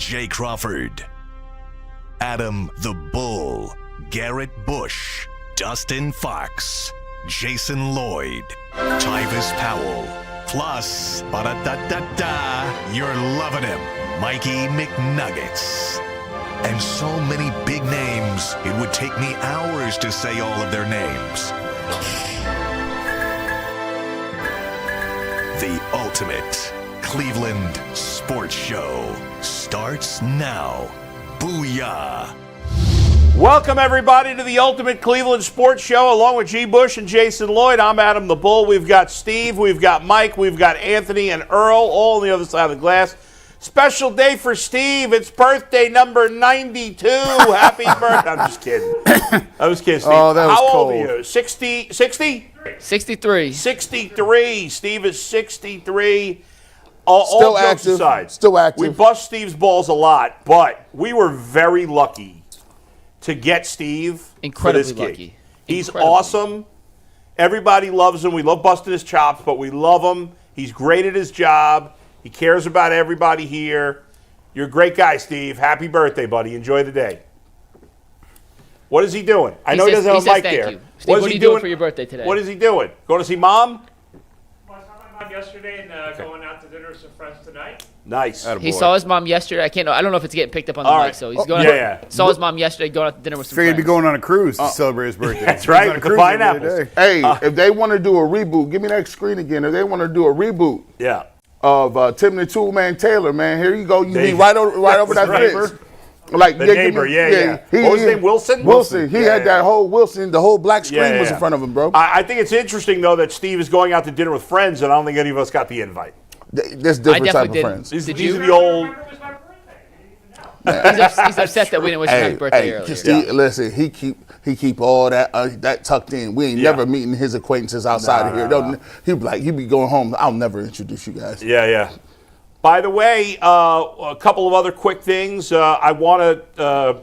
Jay Crawford, Adam the Bull, Garrett Bush, Dustin Fox, Jason Lloyd, Tyvis Powell, plus, ba-da-da-da-da, you're loving him, Mikey McNuggets. And so many big names, it would take me hours to say all of their names. The ultimate Cleveland sports show starts now. Booyah! Welcome, everybody, to the Ultimate Cleveland Sports Show, along with G. Bush and Jason Lloyd. I'm Adam the Bull. We've got Steve, we've got Mike, we've got Anthony and Earl, all on the other side of the glass. Special day for Steve. It's birthday number 92. Happy birthday. I'm just kidding. I was kidding, Steve. Oh, that was How old cold. are you? 60? 63. 63. Steve is 63. All Still jokes active. aside, Still active. we bust Steve's balls a lot, but we were very lucky to get Steve Incredibly for this gig. lucky. He's Incredibly. awesome. Everybody loves him. We love busting his chops, but we love him. He's great at his job. He cares about everybody here. You're a great guy, Steve. Happy birthday, buddy. Enjoy the day. What is he doing? I know he doesn't have a mic there. You. Steve, what are you doing for your birthday today? What is he doing? Going to see Mom? I saw my mom yesterday and going out to dinner with some friends tonight. Nice. He saw his mom yesterday. I don't know if it's getting picked up on the All mic, right. so he's going saw his mom yesterday going out to dinner with some Figured friends. he'd be going on a cruise to celebrate his birthday. That's He was right, on a with the cruise every pineapples. day. Hey, if they want to do a reboot, give me that screen again. If they want to do a reboot Yeah. of Tim the Toolman Taylor, man, here you go. You There be you- right over that Neighbor. fence. Like The give neighbor, me- yeah. What was his name, Wilson? Wilson. He Yeah, had that whole Wilson. The whole black screen Yeah, was yeah. in front of him, bro. I think it's interesting, though, that Steve is going out to dinner with friends, and I don't think any of us got the invite. That's different I type definitely of didn't. friends. These Did these you? are the old. Remember it was my birthday. You didn't even know. He's upset that we didn't wish him happy birthday earlier. Steve, listen, he keep all that tucked in. We ain't Yeah. never meeting his acquaintances outside of here. He be like, he be going home. I'll never introduce you guys. Yeah. By the way, a couple of other quick things. I want to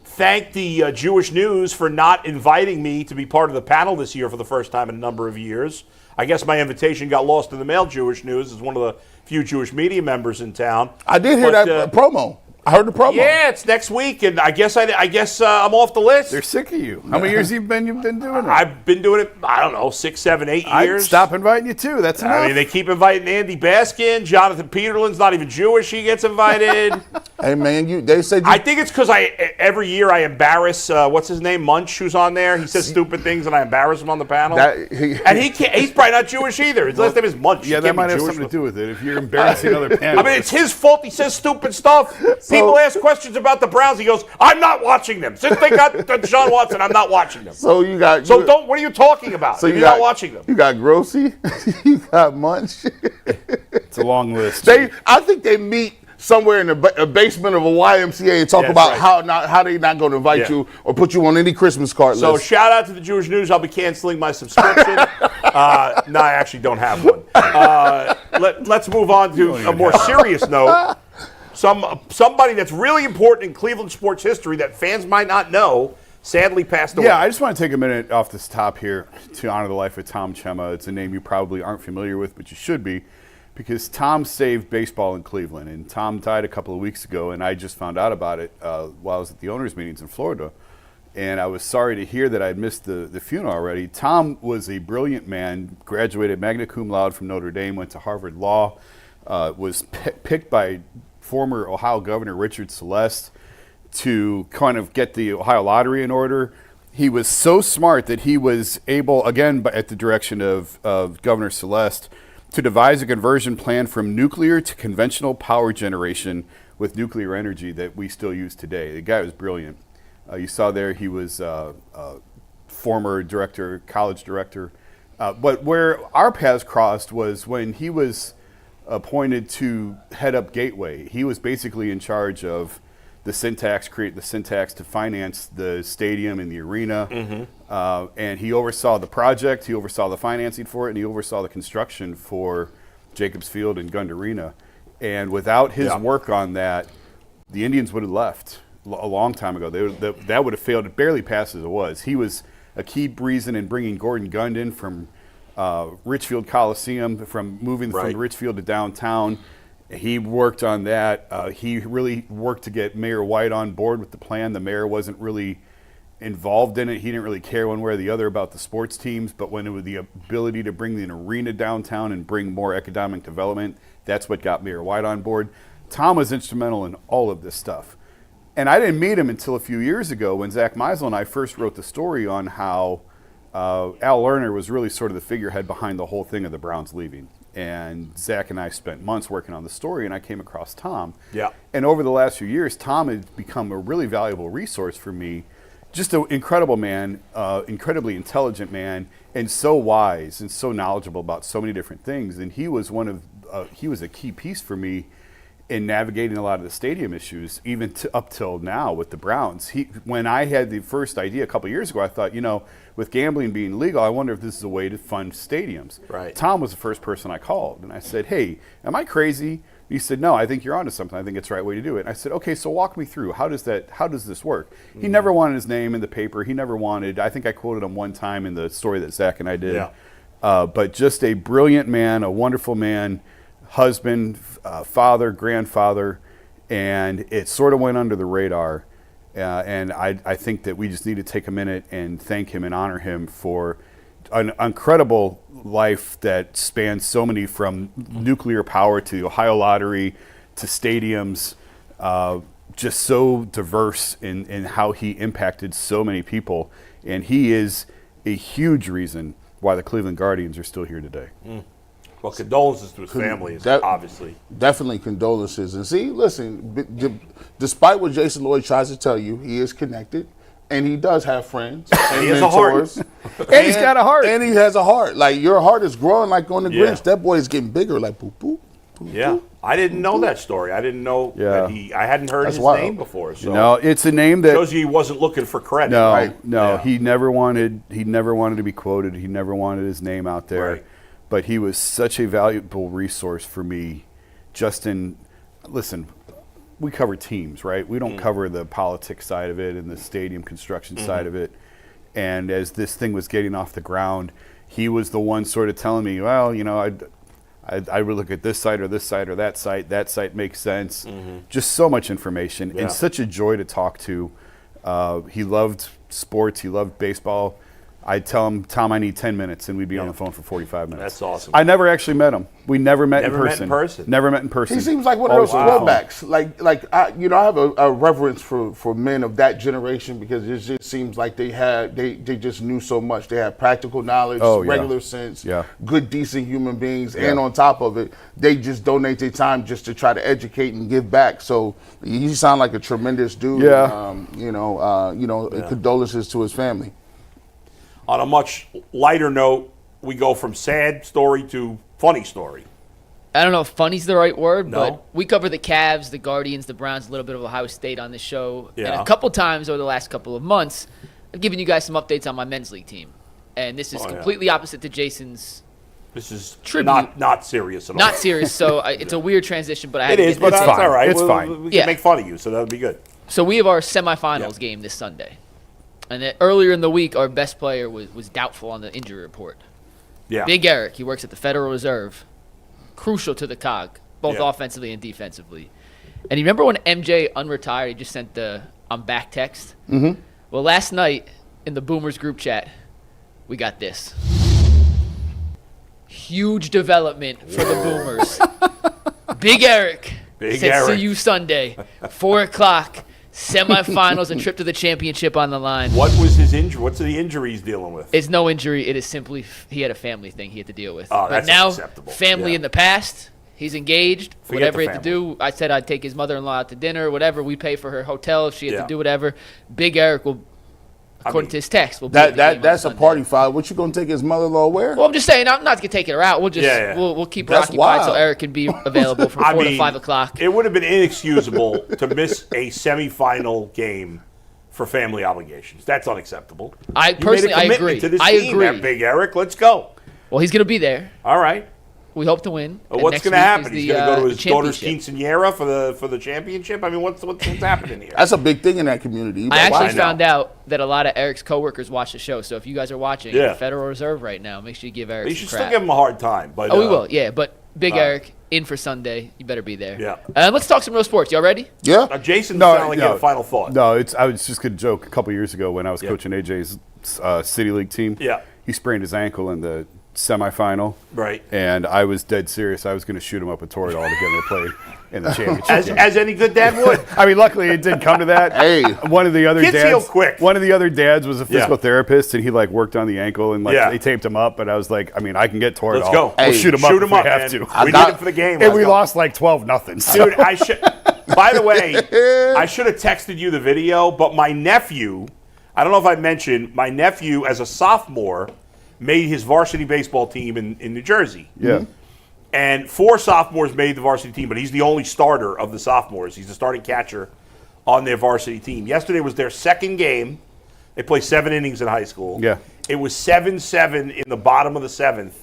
thank the Jewish News for not inviting me to be part of the panel this year for the first time in a number of years. I guess my invitation got lost in the mail. Jewish News is one of the few Jewish media members in town. I did hear But, that promo. I heard the promo. Yeah, it's next week, and I guess I'm off the list. They're sick of you. How many years you've been doing it? I've been doing it, I don't know, 6, 7, 8 years. I'd stop inviting you too. That's enough. I mean, they keep inviting Andy Baskin. Jonathan Peterlin's not even Jewish. He gets invited. Hey man, they said I think it's because every year I embarrass, what's his name, Munch, who's on there. He says stupid things, and I embarrass him on the panel. And he can't. He's probably not Jewish either. His last name is Munch. yeah, He that can't be might have Jewish. something to do with it. If you're embarrassing other panelists. I mean, it's his fault. He says stupid stuff. People ask questions about the Browns. He goes, "I'm not watching them. Since they got Deshaun Watson, I'm not watching them." so. You got So what are you talking about? So You're you got, not watching them. You got Grossi. You got Munch. It's a long list. I think they meet somewhere in the basement of a YMCA and talk That's about right. how they not going to invite Yeah. you or put you on any Christmas card So list. shout out to the Jewish News. I'll be canceling my subscription. No, I actually don't have one. Let's move on to a more serious note. Somebody that's really important in Cleveland sports history that fans might not know sadly passed away. Yeah, I just want to take a minute off this top here to honor the life of Tom Chema. It's a name you probably aren't familiar with, but you should be, because Tom saved baseball in Cleveland. And Tom died a couple of weeks ago, and I just found out about it while I was at the owners' meetings in Florida. And I was sorry to hear that I'd missed the funeral already. Tom was a brilliant man, graduated magna cum laude from Notre Dame, went to Harvard Law, was picked by former Ohio Governor Richard Celeste to kind of get the Ohio lottery in order. He was so smart that he was able, again, at the direction of Governor Celeste, to devise a conversion plan from nuclear to conventional power generation with nuclear energy that we still use today. The guy was brilliant. You saw there he was former director, college director. But where our paths crossed was when he was appointed to head up Gateway. He was basically in charge of the syntax, create the syntax to finance the stadium and the arena. And he oversaw the project, he oversaw the financing for it, and he oversaw the construction for Jacobs Field and Gund Arena. And without his work on that, the Indians would have left a long time ago. That would have failed. It barely passed as it was. He was a key reason in bringing Gordon Gund in from Richfield Coliseum, from moving from Richfield to downtown. He worked on that. He really worked to get Mayor White on board with the plan. The mayor wasn't really involved in it. He didn't really care one way or the other about the sports teams, but when it was the ability to bring an arena downtown and bring more economic development, that's what got Mayor White on board. Tom was instrumental in all of this stuff. And I didn't meet him until a few years ago when Zach Meisel and I first wrote the story on how Al Lerner was really sort of the figurehead behind the whole thing of the Browns leaving. And Zach and I spent months working on the story, and I came across Tom. Yeah. And over the last few years, Tom has become a really valuable resource for me. Just an incredible man, incredibly intelligent man, and so wise and so knowledgeable about so many different things. And he was he was a key piece for me in navigating a lot of the stadium issues, even up till now with the Browns. When I had the first idea a couple of years ago, I thought, with gambling being legal, I wonder if this is a way to fund stadiums. Right. Tom was the first person I called, and I said, hey, am I crazy? He said, no, I think you're onto something. I think it's the right way to do it. And I said, okay, so walk me through. How does this work? He never wanted his name in the paper. He never wanted, I think I quoted him one time in the story that Zach and I did. Yeah. But just a brilliant man, a wonderful man, husband, father, grandfather, and it sort of went under the radar. And I think that we just need to take a minute and thank him and honor him for an incredible life that spans so many, from nuclear power to the Ohio Lottery to stadiums, just so diverse in how he impacted so many people. And he is a huge reason why the Cleveland Guardians are still here today. Well, condolences to his family, obviously. Definitely condolences. And see, listen, despite what Jason Lloyd tries to tell you, he is connected, and he does have friends and he has mentors. a heart. And he's got a heart. And he has a heart. Like, your heart is growing like on the Yeah. Grinch. That boy is getting bigger, like boop, boop, boop, Yeah. boop. I didn't know that story. I didn't know that I hadn't heard That's his wild. name before. So No, it's a name that shows you he wasn't looking for credit. No, right? no, Yeah. he never wanted to be quoted. He never wanted his name out there. Right. But he was such a valuable resource for me. Listen, we cover teams, right? We don't cover the politics side of it and the stadium construction side of it. And as this thing was getting off the ground, he was the one sort of telling me, well, I would look at this site or that site. That site makes sense. Just so much information and such a joy to talk to. He loved sports. He loved baseball. I'd tell him, Tom, I need 10 minutes, and we'd be on the phone for 45 minutes. That's awesome. I never actually met him. We never met in Never met person. in person. Never met in person. He seems like one of Always those on the phone. throwbacks. I have a reverence for men of that generation, because it just seems like they just knew so much. They had practical knowledge, regular sense, good, decent human beings, and on top of it, they just donate their time just to try to educate and give back. So you sound like a tremendous dude. Yeah. Condolences to his family. On a much lighter note, we go from sad story to funny story. I don't know if funny's the right word, No. but we cover the Cavs, the Guardians, the Browns, a little bit of Ohio State on this show. Yeah. And a couple times over the last couple of months, I've given you guys some updates on my men's league team. And this is completely opposite to Jason's. This is Tribute. not serious at all. Not serious, so it's a weird transition, but I had It to is, get but this that's in. all right. It's fine. We can make fun of you, so that would be good. So we have our semifinals game this Sunday. And then earlier in the week, our best player was doubtful on the injury report. Yeah. Big Eric, he works at the Federal Reserve. Crucial to the COG, both Yeah. offensively and defensively. And you remember when MJ unretired, he just sent the "I'm back" text? Mm-hmm. Well, last night in the Boomers group chat, we got this. Huge development for the Boomers. Big Eric said, Eric. see you Sunday, 4 o'clock. Semifinals, a trip to the championship on the line. What was his injury? What's the injury he's dealing with? It's no injury. It is simply he had a family thing he had to deal with. Oh, but that's now, unacceptable. family Yeah. in the past. He's engaged. Forget whatever the he had to do. I said I'd take his mother-in-law out to dinner. Whatever. We pay for her hotel if she had Yeah. to do whatever. Big Eric will, according to his text, will be at the game on That's a Sunday. party foul. What you gonna take his mother-in-law where? Well, I'm just saying, I'm not going to take her out. We'll just we'll keep her That's occupied so wild. Eric can be available from 4 to 5 o'clock. It would have been inexcusable to miss a semifinal game for family obligations. That's unacceptable. I personally, I agree. To this I team, agree. Big Eric, let's go. Well, he's going to be there. All right. We hope to win. And What's next going to week happen? is He's the, going to go to the his daughter's championship. quinceañera for the championship. I mean, what's happening here? That's a big thing in that community. I actually I know. found out that a lot of Eric's coworkers watch the show. So if you guys are watching Yeah. the Federal Reserve right now, make sure you give Eric You some should crap. still give him a hard time. But we will, yeah. But Big Eric in for Sunday. You better be there. Yeah. Let's talk some real sports. Y'all ready? Yeah. Jason sounded like he had a final thought. No, I was just going to joke. A couple years ago when I was coaching AJ's City League team, he sprained his ankle in the semifinal. Right. And I was dead serious. I was going to shoot him up with Toradol to get him to play in the championship game. As any good dad would. I mean, luckily it didn't come to that. Hey. One of the other Kids heal dads, quick. One of the other dads was a physical therapist, and he like worked on the ankle and they taped him up. But I was like, I mean, I can get Toradol. Let's go. We'll shoot him up if we have to. We need him for the game. And we lost like 12-0. So. Dude, by the way, I should have texted you the video, but my nephew, I don't know if I mentioned, my nephew as a sophomore made his varsity baseball team in New Jersey. Yeah. And 4 sophomores made the varsity team, but he's the only starter of the sophomores. He's the starting catcher on their varsity team. Yesterday was their second game. They play 7 innings in high school. Yeah. It was 7-7 in the bottom of the 7th,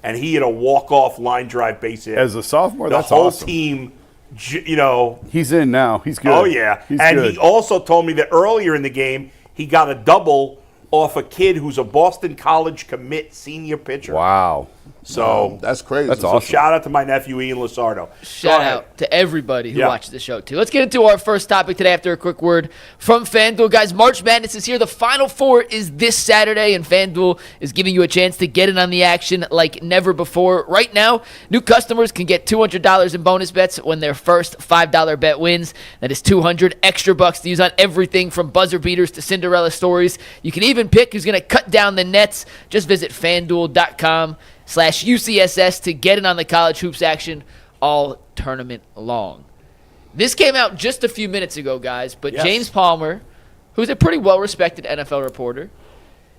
and he had a walk-off line drive base hit. As a sophomore, the that's whole awesome. Team, you know. He's in now. He's good. Oh, yeah. He's and good. he also told me that earlier in the game, he got a double off a kid who's a Boston College commit senior pitcher. Wow. So that's crazy. That's so awesome. shout out to my nephew Ian Losardo. Shout out to everybody who watches the show, too. Let's get into our first topic today after a quick word from FanDuel. Guys, March Madness is here. The Final Four is this Saturday, and FanDuel is giving you a chance to get in on the action like never before. Right now, new customers can get $200 in bonus bets when their first $5 bet wins. That is $200 extra bucks to use on everything from buzzer beaters to Cinderella stories. You can even pick who's going to cut down the nets. Just visit FanDuel.com/UCSS to get in on the college hoops action all tournament long. This came out just a few minutes ago, guys, but James Palmer, who's a pretty well-respected NFL reporter,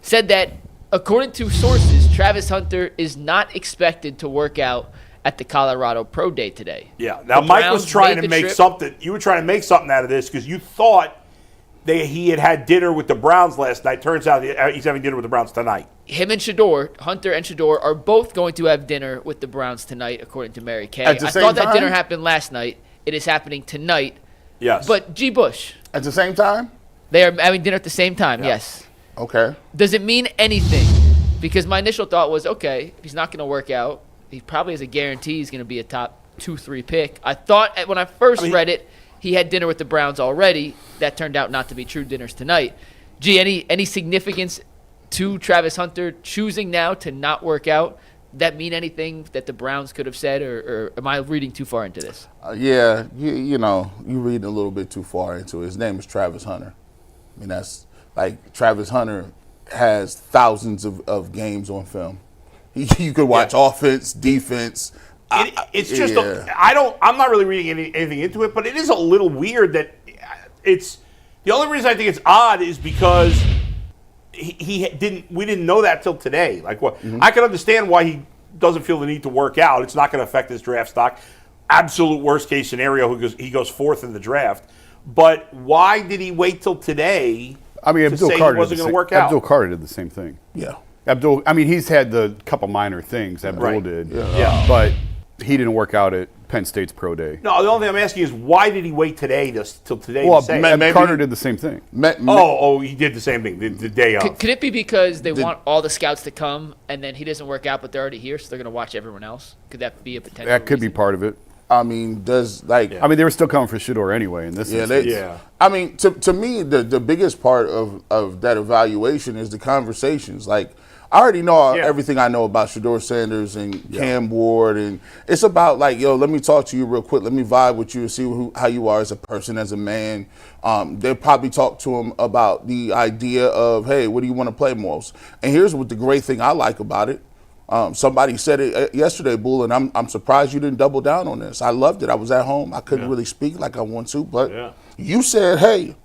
said that, according to sources, Travis Hunter is not expected to work out at the Colorado Pro Day today. Yeah. Now, Mike was trying to make something. You were trying to make something out of this because you thought he had dinner with the Browns last night. Turns out he's having dinner with the Browns tonight. Him and Shador, Hunter and Shador, are both going to have dinner with the Browns tonight, according to Mary Kay. At the I same thought that time? dinner happened last night. It is happening tonight. Yes. But G. Bush, At the same time? they are having dinner at the same time, yes. Okay. Does it mean anything? Because my initial thought was, okay, if he's not going to work out, he probably has a guarantee he's going to be a top 2-3 pick. I thought when I first read it, he had dinner with the Browns already. That turned out not to be true. Dinners tonight. Gee, any significance to Travis Hunter choosing now to not work out? That mean anything that the Browns could have said, or am I reading too far into this? Yeah, you know, you're reading a little bit too far into it. His name is Travis Hunter. I mean, that's like Travis Hunter has thousands of games on film. You could watch offense, defense. It's just I'm not really reading anything into it, but it is a little weird that it's the only reason I think it's odd is because we didn't know that till today. Like what I can understand why he doesn't feel the need to work out. It's not going to affect his draft stock. Absolute worst case scenario, he goes 4th in the draft. But why did he wait till today? I mean, to say he wasn't going to work out. Abdul Carter did the same thing. Yeah. Abdul, I mean, he's had the couple minor things Abdul did. Yeah. But he didn't work out at Penn State's pro day. No, the only thing I'm asking is why did he wait today till today? Well, to say Carter did the same thing. he did the same thing the day of. Could it be because they want all the scouts to come and then he doesn't work out, but they're already here, so they're going to watch everyone else? Could that be a potential? That could be reason? part of it. I mean, I mean, they were still coming for Shador anyway in this instance. I mean, to me, the biggest part of that evaluation is the conversations. Like, I already know everything I know about Shador Sanders and Cam Ward, and it's about like, yo, let me talk to you real quick. Let me vibe with you and see how you are as a person, as a man. They'll probably talk to him about the idea of, hey, what do you want to play most? And here's what the great thing I like about it. Somebody said it yesterday, Bull, and I'm surprised you didn't double down on this. I loved it. I was at home. I couldn't really speak like I want to, but you said, hey,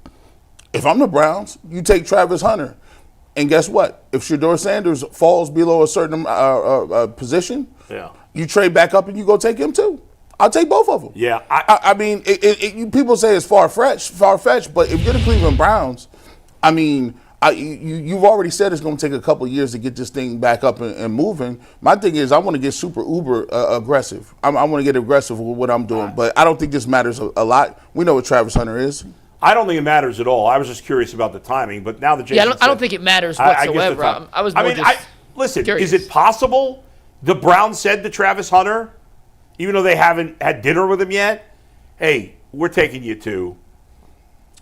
if I'm the Browns, you take Travis Hunter. And guess what? If Shador Sanders falls below a certain position, you trade back up and you go take him too. I'll take both of them. Yeah. I mean, people say it's far-fetched, but if you're the Cleveland Browns, I mean, you've already said it's going to take a couple of years to get this thing back up and moving. My thing is I want to get super uber aggressive. I want to get aggressive with what I'm doing, but I don't think this matters a lot. We know what Travis Hunter is. I don't think it matters at all. I was just curious about the timing, but now that Jason I don't think it matters whatsoever. I was more listen, curious. is it possible the Browns said to Travis Hunter, even though they haven't had dinner with him yet, hey, we're taking you to.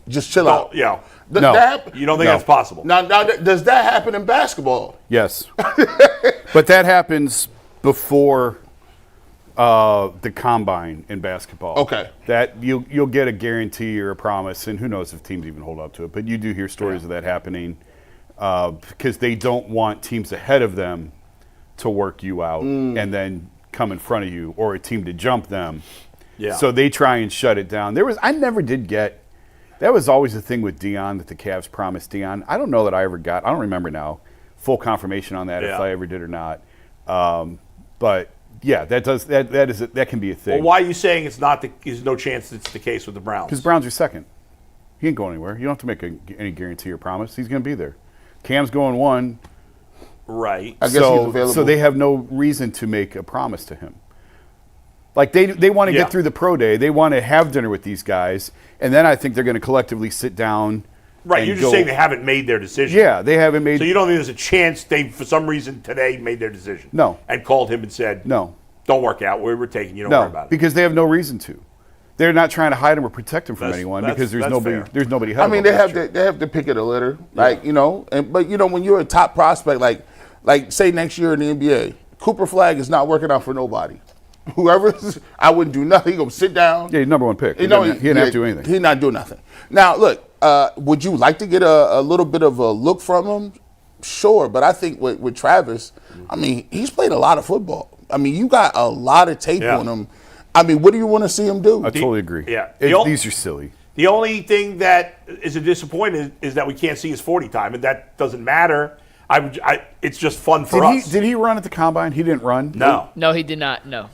Just chill out. Yeah. No. You don't think that's possible? Now, does that happen in basketball? Yes. But that happens before the combine in basketball. Okay. That you'll get a guarantee or a promise, and who knows if teams even hold up to it. But you do hear stories of that happening because they don't want teams ahead of them to work you out and then come in front of you, or a team to jump them. Yeah. So they try and shut it down. I never did get. That was always the thing with Deion, that the Cavs promised Deion. I don't know that I ever got. I don't remember now full confirmation on that if I ever did or not. But yeah, that can be a thing. Well, why are you saying there's no chance it's the case with the Browns? Because Browns are second. He ain't going anywhere. You don't have to make any guarantee or promise. He's going to be there. Cam's going 1. Right. I guess he's available. So they have no reason to make a promise to him. Like they want to get through the pro day. They want to have dinner with these guys, and then I think they're going to collectively sit down. Right. You're just saying they haven't made their decision. Yeah, they haven't made. So you don't think there's a chance they, for some reason today, made their decision? No. And called him and said, no, don't work out. We're taking you. Don't worry about it. Because they have no reason to. They're not trying to hide him or protect him from anyone because there's nobody. Fair. There's nobody. I mean, they have the pick of the litter, but when you're a top prospect, like say next year in the NBA, Cooper Flag is not working out for nobody. Whoever, I wouldn't do nothing. He's going to sit down. Yeah, he's number 1 pick. He didn't have to do anything. He's not doing nothing. Now, look, would you like to get a little bit of a look from him? Sure, but I think with Travis, I mean, he's played a lot of football. I mean, you got a lot of tape on him. I mean, what do you want to see him do? I totally agree. Yeah. These are silly. The only thing that is a disappointment is that we can't see his 40 time, and that doesn't matter. It's just fun for us. Did he run at the combine? He didn't run. No, he did not. No.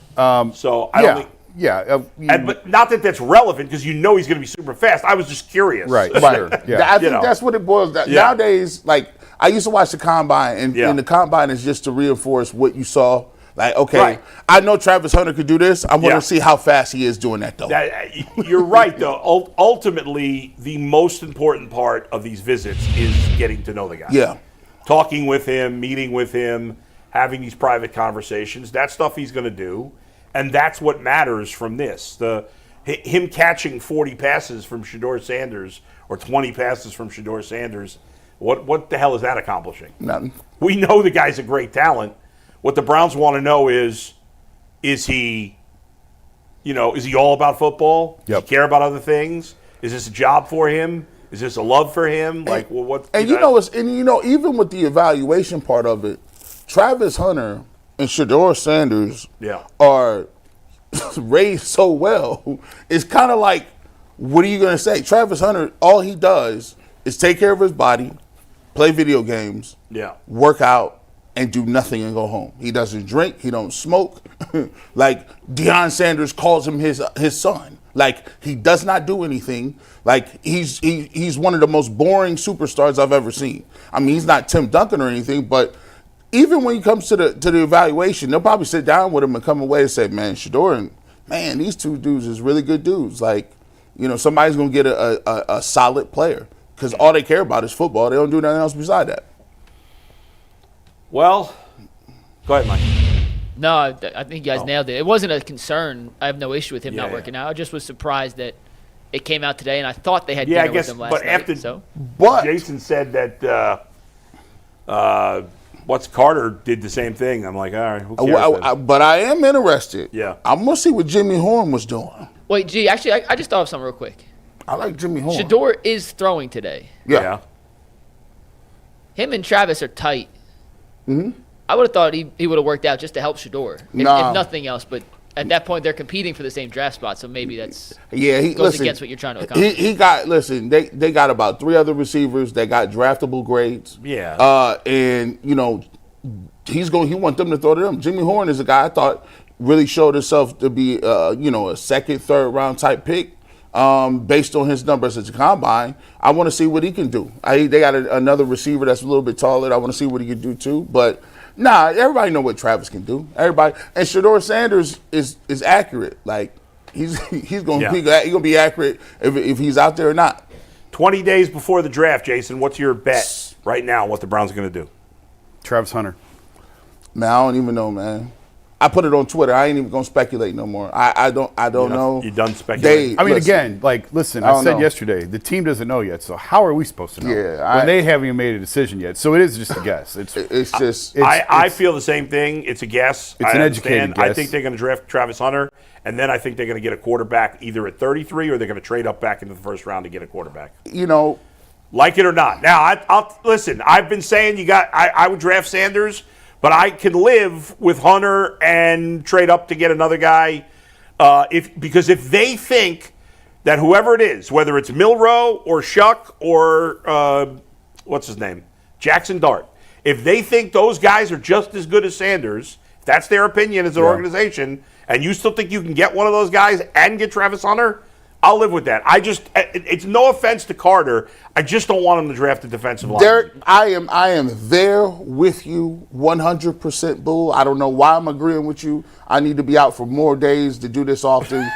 So I don't think. Yeah. But not that that's relevant because he's going to be super fast. I was just curious. Right. Sure. Yeah. I think that's what it boils down. Yeah. Nowadays, like I used to watch the combine, and the combine is just to reinforce what you saw. Like, okay, I know Travis Hunter could do this. I want to see how fast he is doing that, though. You're right, though. Ultimately, the most important part of these visits is getting to know the guy. Yeah. Talking with him, meeting with him, having these private conversations. That stuff he's going to do. And that's what matters from this. Him catching 40 passes from Shedeur Sanders or 20 passes from Shedeur Sanders, what the hell is that accomplishing? Nothing. We know the guy's a great talent. What the Browns want to know is he all about football? Yep. Does he care about other things? Is this a job for him? Is this a love for him? Even with the evaluation part of it, Travis Hunter and Shedeur Sanders are raised so well. It's kind of like, what are you going to say? Travis Hunter, all he does is take care of his body, play video games, work out, and do nothing and go home. He doesn't drink. He don't smoke. Like Deion Sanders calls him his son. Like he does not do anything. Like he's one of the most boring superstars I've ever seen. I mean, he's not Tim Duncan or anything, but even when he comes to the evaluation, they'll probably sit down with him and come away and say, "Man, Shedeur, man, these two dudes is really good dudes. Like, somebody's gonna get a solid player because all they care about is football. They don't do nothing else beside that." Well, go ahead, Mike. No, I think you guys nailed it. It wasn't a concern. I have no issue with him not working out. I just was surprised that it came out today, and I thought they had dinner with him last night. But Jason said that Carter did the same thing. I'm like, all right, who cares? But I am interested. Yeah. I'm going to see what Jimmy Horn was doing. Wait, G, actually, I just thought of something real quick. I like Jimmy Horn. Shedeur is throwing today. Yeah. Him and Travis are tight. Mm-hmm. I would have thought he would have worked out just to help Shedeur, if nothing else. But at that point, they're competing for the same draft spot, so maybe that's goes against what you're trying to accomplish. They got about 3 other receivers that got draftable grades. Yeah. And he want them to throw to them. Jimmy Horn is a guy I thought really showed himself to be a second, third round type pick. Based on his numbers at the combine, I want to see what he can do. They got another receiver that's a little bit taller. I want to see what he can do too. But everybody know what Travis can do. Everybody, and Shedeur Sanders is accurate. Like he's gonna be accurate if he's out there or not. 20 days before the draft, Jason, what's your bet right now? What the Browns are going to do? Travis Hunter. Man, I don't even know, man. I put it on Twitter. I ain't even gonna speculate no more. I don't know. You done speculating? Again, listen. I said yesterday, the team doesn't know yet. So how are we supposed to know? Yeah, when they haven't even made a decision yet. So it is just a guess. I feel the same thing. It's a guess. It's an educated guess. I think they're going to draft Travis Hunter, and then I think they're going to get a quarterback either at 33 or they're going to trade up back into the first round to get a quarterback. Like it or not. Now, I'll listen. I've been saying I would draft Sanders. But I can live with Hunter and trade up to get another guy because if they think that whoever it is, whether it's Milroe or Shuck or what's his name, Jackson Dart, if they think those guys are just as good as Sanders, if that's their opinion as an organization, and you still think you can get one of those guys and get Travis Hunter, I'll live with that. It's no offense to Carter. I just don't want him to draft a defensive line. Derek, I am there with you 100%, Bull. I don't know why I'm agreeing with you. I need to be out for more days to do this often.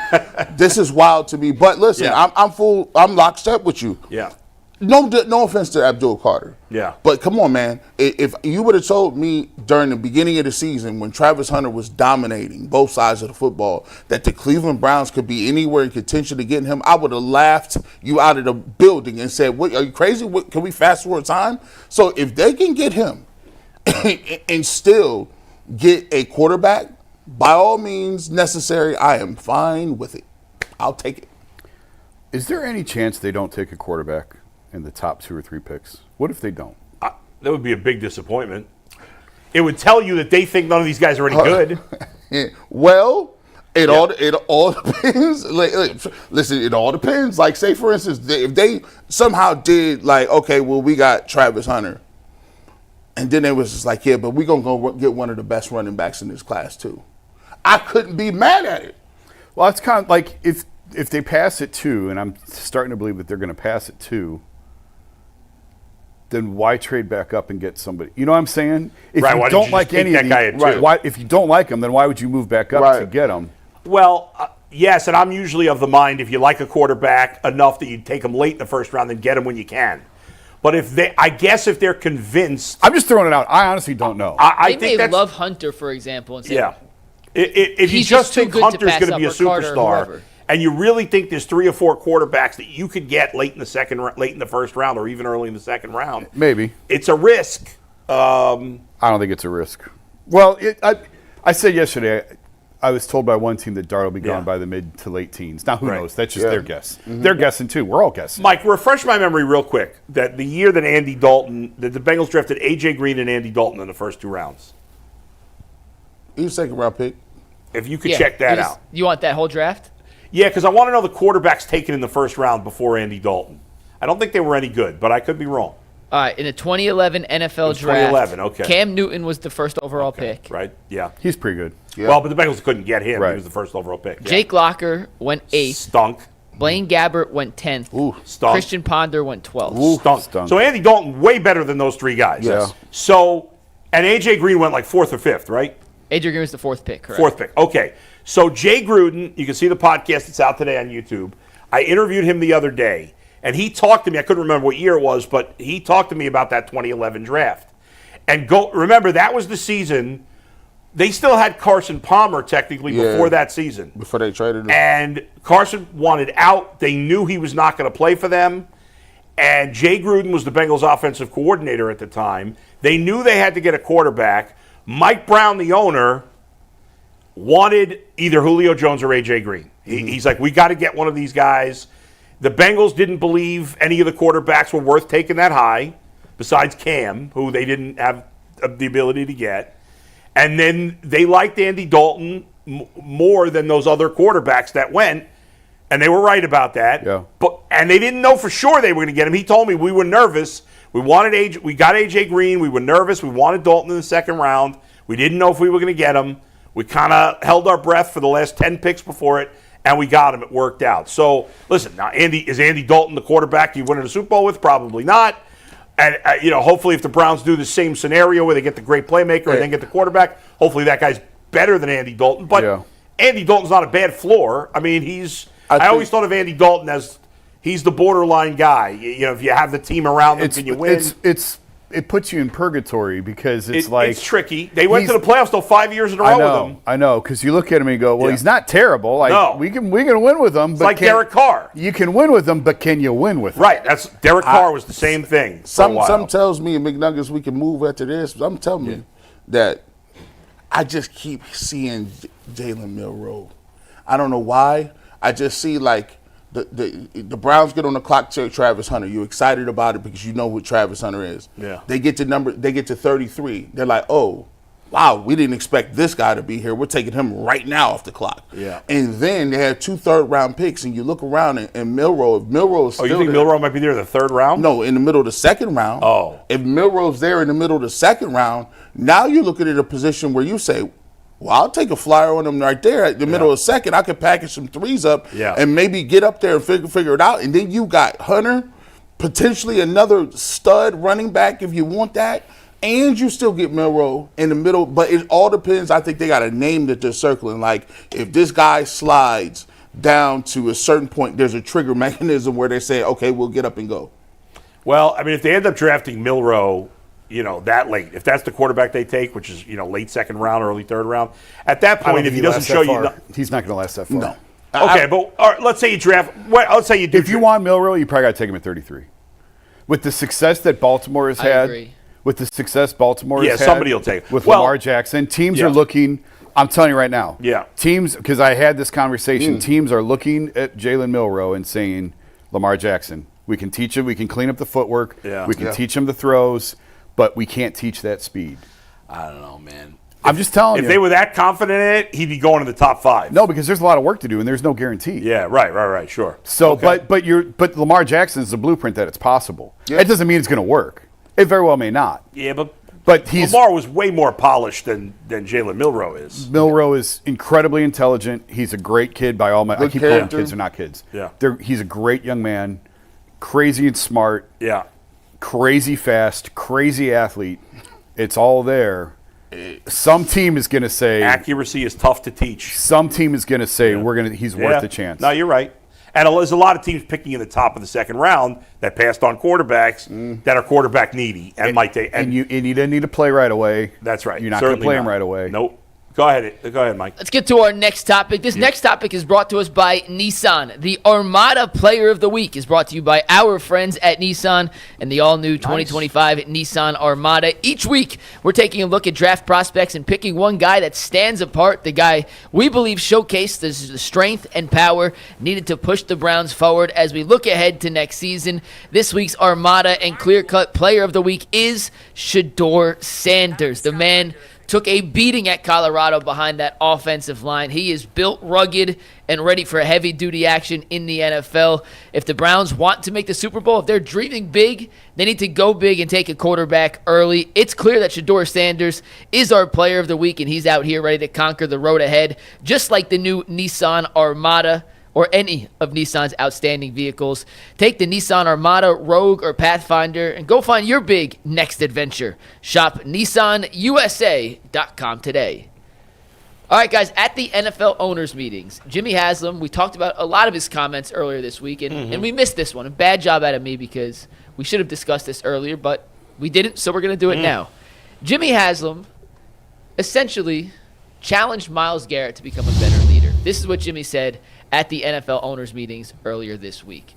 This is wild to me. But listen, I'm lockstep with you. Yeah. No offense to Abdul Carter. Yeah. But come on, man. If you would have told me during the beginning of the season when Travis Hunter was dominating both sides of the football that the Cleveland Browns could be anywhere in contention to getting him, I would have laughed you out of the building and said, "What, are you crazy? Can we fast forward time?" So if they can get him and still get a quarterback, by all means necessary, I am fine with it. I'll take it. Is there any chance they don't take a quarterback in the top 2 or 3 picks? What if they don't? That would be a big disappointment. It would tell you that they think none of these guys are any good. Well, it all depends. Listen, it all depends. Like, say for instance, if they somehow did we got Travis Hunter, and then it was just like, yeah, but we're gonna go get one of the best running backs in this class too. I couldn't be mad at it. Well, it's kind of like if they pass it 2, and I'm starting to believe that they're going to pass it 2. Then why trade back up and get somebody? You know what I'm saying? If you don't like any of these, if you don't like them, then why would you move back up to get them? Well, yes, and I'm usually of the mind if you like a quarterback enough that you take them late in the first round, then get them when you can. But if they're convinced, I'm just throwing it out. I honestly don't know. They may love Hunter, for example, and say, if you just think Hunter's going to be a superstar. And you really think there's 3 or 4 quarterbacks that you could get late in the first round, or even early in the second round? Maybe it's a risk. I don't think it's a risk. Well, I said yesterday, I was told by one team that Dart will be gone by the mid to late teens. Now, who knows? That's just their guess. Mm-hmm. They're guessing too. We're all guessing. Mike, refresh my memory real quick. That the year that the Bengals drafted A.J. Green and Andy Dalton in the first 2 rounds. He was second round pick. If you could check that out. You want that whole draft? Yeah, because I want to know the quarterbacks taken in the first round before Andy Dalton. I don't think they were any good, but I could be wrong. All right, in the 2011 NFL draft, 2011, okay. Cam Newton was the first overall pick. Right, yeah. He's pretty good. Yeah. Well, but the Bengals couldn't get him. Right. He was the first overall pick. Yeah. Jake Locker went 8th. Stunk. Blaine Gabbert went 10th. Ooh, stunk. Christian Ponder went 12th. Ooh, stunk. So Andy Dalton, way better than those 3 guys. Yes. So, and A.J. Green went like 4th or 5th, right? A.J. Green was the 4th pick, correct? 4th pick, okay. So Jay Gruden, you can see the podcast. It's out today on YouTube. I interviewed him the other day, and he talked to me. I couldn't remember what year it was, but he talked to me about that 2011 draft. And remember, that was the season. They still had Carson Palmer technically before that season. Before they traded him. And Carson wanted out. They knew he was not going to play for them. And Jay Gruden was the Bengals offensive coordinator at the time. They knew they had to get a quarterback. Mike Brown, the owner, wanted either Julio Jones or A.J. Green. He's like, we got to get one of these guys. The Bengals didn't believe any of the quarterbacks were worth taking that high, besides Cam, who they didn't have the ability to get. And then they liked Andy Dalton more than those other quarterbacks that went, and they were right about that. Yeah. And they didn't know for sure they were going to get him. He told me we were nervous. We got A.J. Green. We were nervous. We wanted Dalton in the second round. We didn't know if we were going to get him. We kind of held our breath for the last 10 picks before it, and we got him. It worked out. So, listen, now, is Andy Dalton the quarterback you win in a Super Bowl with? Probably not. And, hopefully if the Browns do the same scenario where they get the great playmaker and then get the quarterback, hopefully that guy's better than Andy Dalton. But Andy Dalton's not a bad floor. I mean, I always thought of Andy Dalton as he's the borderline guy. If you have the team around him, can you win? it puts you in purgatory because it's tricky. They went to the playoffs though 5 years in a row with him. I know, because you look at him and you go, well, he's not terrible. Like, we can win with him. It's like Derek Carr. You can win with him, but can you win with him? Right. That's Derek Carr was the same thing. Some tells me in McNuggets we can move after this. Some tell me that I just keep seeing Jalen Milroe. I don't know why. I just see like the Browns get on the clock to Travis Hunter. You're excited about it because you know who Travis Hunter is. Yeah. They get to 33. They're like, oh, wow, we didn't expect this guy to be here. We're taking him right now off the clock. Yeah. And then they had 2 third-round picks, and you look around and Milroe, if Milroe is still you think there, Milroe might be there in the 3rd round? No, in the middle of the 2nd round. Oh. If Milroe's there in the middle of the 2nd round, now you're looking at a position where you say, well, I'll take a flyer on him right there at the middle of the 2nd. I could package some threes up and maybe get up there and figure it out. And then you got Hunter, potentially another stud running back if you want that. And you still get Milroe in the middle. But it all depends. I think they got a name that they're circling. Like, if this guy slides down to a certain point, there's a trigger mechanism where they say, okay, we'll get up and go. Well, I mean, if they end up drafting Milroe, that late, if that's the quarterback they take, which is, late 2nd round, early 3rd round, at that point, if he doesn't show you, he's not going to last that far. No. Okay, but let's say you draft. Let's say you do. If you want Milroe, you probably got to take him at 33. With the success that Baltimore has had, with the success Baltimore has had, somebody will take it. With Lamar Jackson, teams are looking. I'm telling you right now. Yeah. Teams, because I had this conversation. Teams are looking at Jalen Milroe and saying, Lamar Jackson, we can teach him. We can clean up the footwork. Yeah. We can teach him the throws. But we can't teach that speed. I don't know, man. I'm just telling you. If they were that confident in it, he'd be going in the top 5. No, because there's a lot of work to do, and there's no guarantee. Yeah, right, sure. So, but Lamar Jackson is the blueprint that it's possible. Yeah. It doesn't mean it's going to work. It very well may not. Yeah, but Lamar was way more polished than Jalen Milroe is. Milroe is incredibly intelligent. He's a great kid by all my. I keep calling them kids. They're not kids. Yeah. He's a great young man, crazy and smart. Yeah. Crazy fast, crazy athlete. It's all there. Some team is going to say accuracy is tough to teach. Some team is going to say he's worth the chance. No, you're right. And there's a lot of teams picking in the top of the 2nd round that passed on quarterbacks that are quarterback needy and might take. And you didn't need to play right away. That's right. You're not going to play him right away. Nope. Go ahead, Mike. Let's get to our next topic. This next topic is brought to us by Nissan. The Armada Player of the Week is brought to you by our friends at Nissan and the all-new 2025 Nissan Armada. Each week, we're taking a look at draft prospects and picking one guy that stands apart, the guy we believe showcased the strength and power needed to push the Browns forward as we look ahead to next season. This week's Armada and clear-cut Player of the Week is Shedeur Sanders, the man took a beating at Colorado behind that offensive line. He is built rugged and ready for heavy-duty action in the NFL. If the Browns want to make the Super Bowl, if they're dreaming big, they need to go big and take a quarterback early. It's clear that Shedeur Sanders is our Player of the Week, and he's out here ready to conquer the road ahead, just like the new Nissan Armada or any of Nissan's outstanding vehicles. Take the Nissan Armada, Rogue, or Pathfinder and go find your big next adventure. Shop NissanUSA.com today. All right, guys, at the NFL owners' meetings, Jimmy Haslam, we talked about a lot of his comments earlier this week, and we missed this one. A bad job out of me because we should have discussed this earlier, but we didn't, so we're going to do it now. Jimmy Haslam essentially challenged Myles Garrett to become a better leader. This is what Jimmy said at the NFL owners' meetings earlier this week.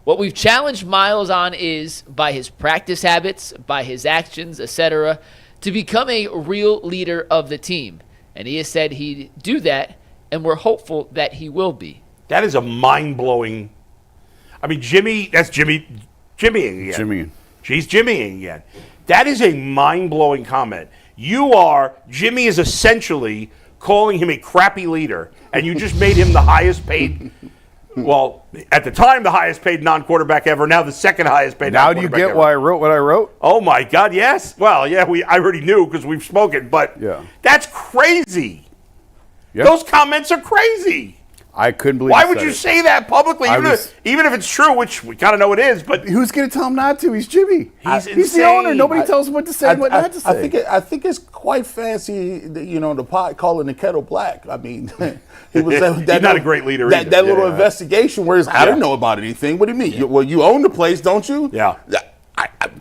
What we've challenged Myles on is, by his practice habits, by his actions, etc., to become a real leader of the team. And he has said he'd do that, and we're hopeful that he will be. That is a mind-blowing... I mean, Jimmying again. He's Jimmying again. That is a mind-blowing comment. Jimmy is essentially calling him a crappy leader, and you just made him the highest paid, well, at the time, the highest paid non-quarterback ever, now the second highest paid non-quarterback ever. Now do you get why I wrote what I wrote? Oh, my God, yes. Well, yeah, I already knew because we've spoken, but that's crazy. Yep. Those comments are crazy. I couldn't believe Why would you say that publicly, even if it's true, which we kind of know it is? But who's going to tell him not to? He's Jimmy. He's the owner. Nobody tells him what to say and what not to say. I think it's quite fancy, the pot calling the kettle black. I mean, he was he's not a great leader either. That little investigation where he's, I didn't know about anything. What do you mean? You own the place, don't you? Yeah.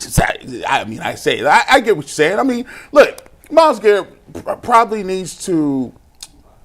I say I get what you're saying. I mean, look, Myles Garrett probably needs to,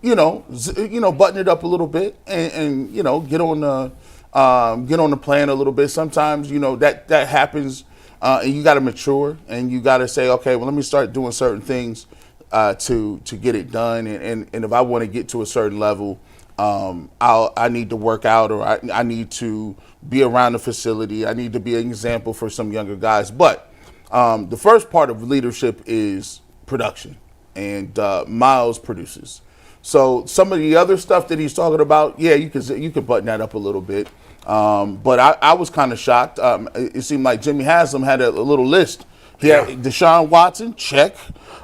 button it up a little bit and get on the plan a little bit. Sometimes that happens, and you got to mature and you got to say, okay, well, let me start doing certain things to get it done. And if I want to get to a certain level, I need to work out, or I need to be around the facility. I need to be an example for some younger guys. But the first part of leadership is production, and Myles produces. So some of the other stuff that he's talking about, yeah, you could button that up a little bit. But I was kind of shocked. It seemed like Jimmy Haslam had a little list. He had Deshaun Watson, check.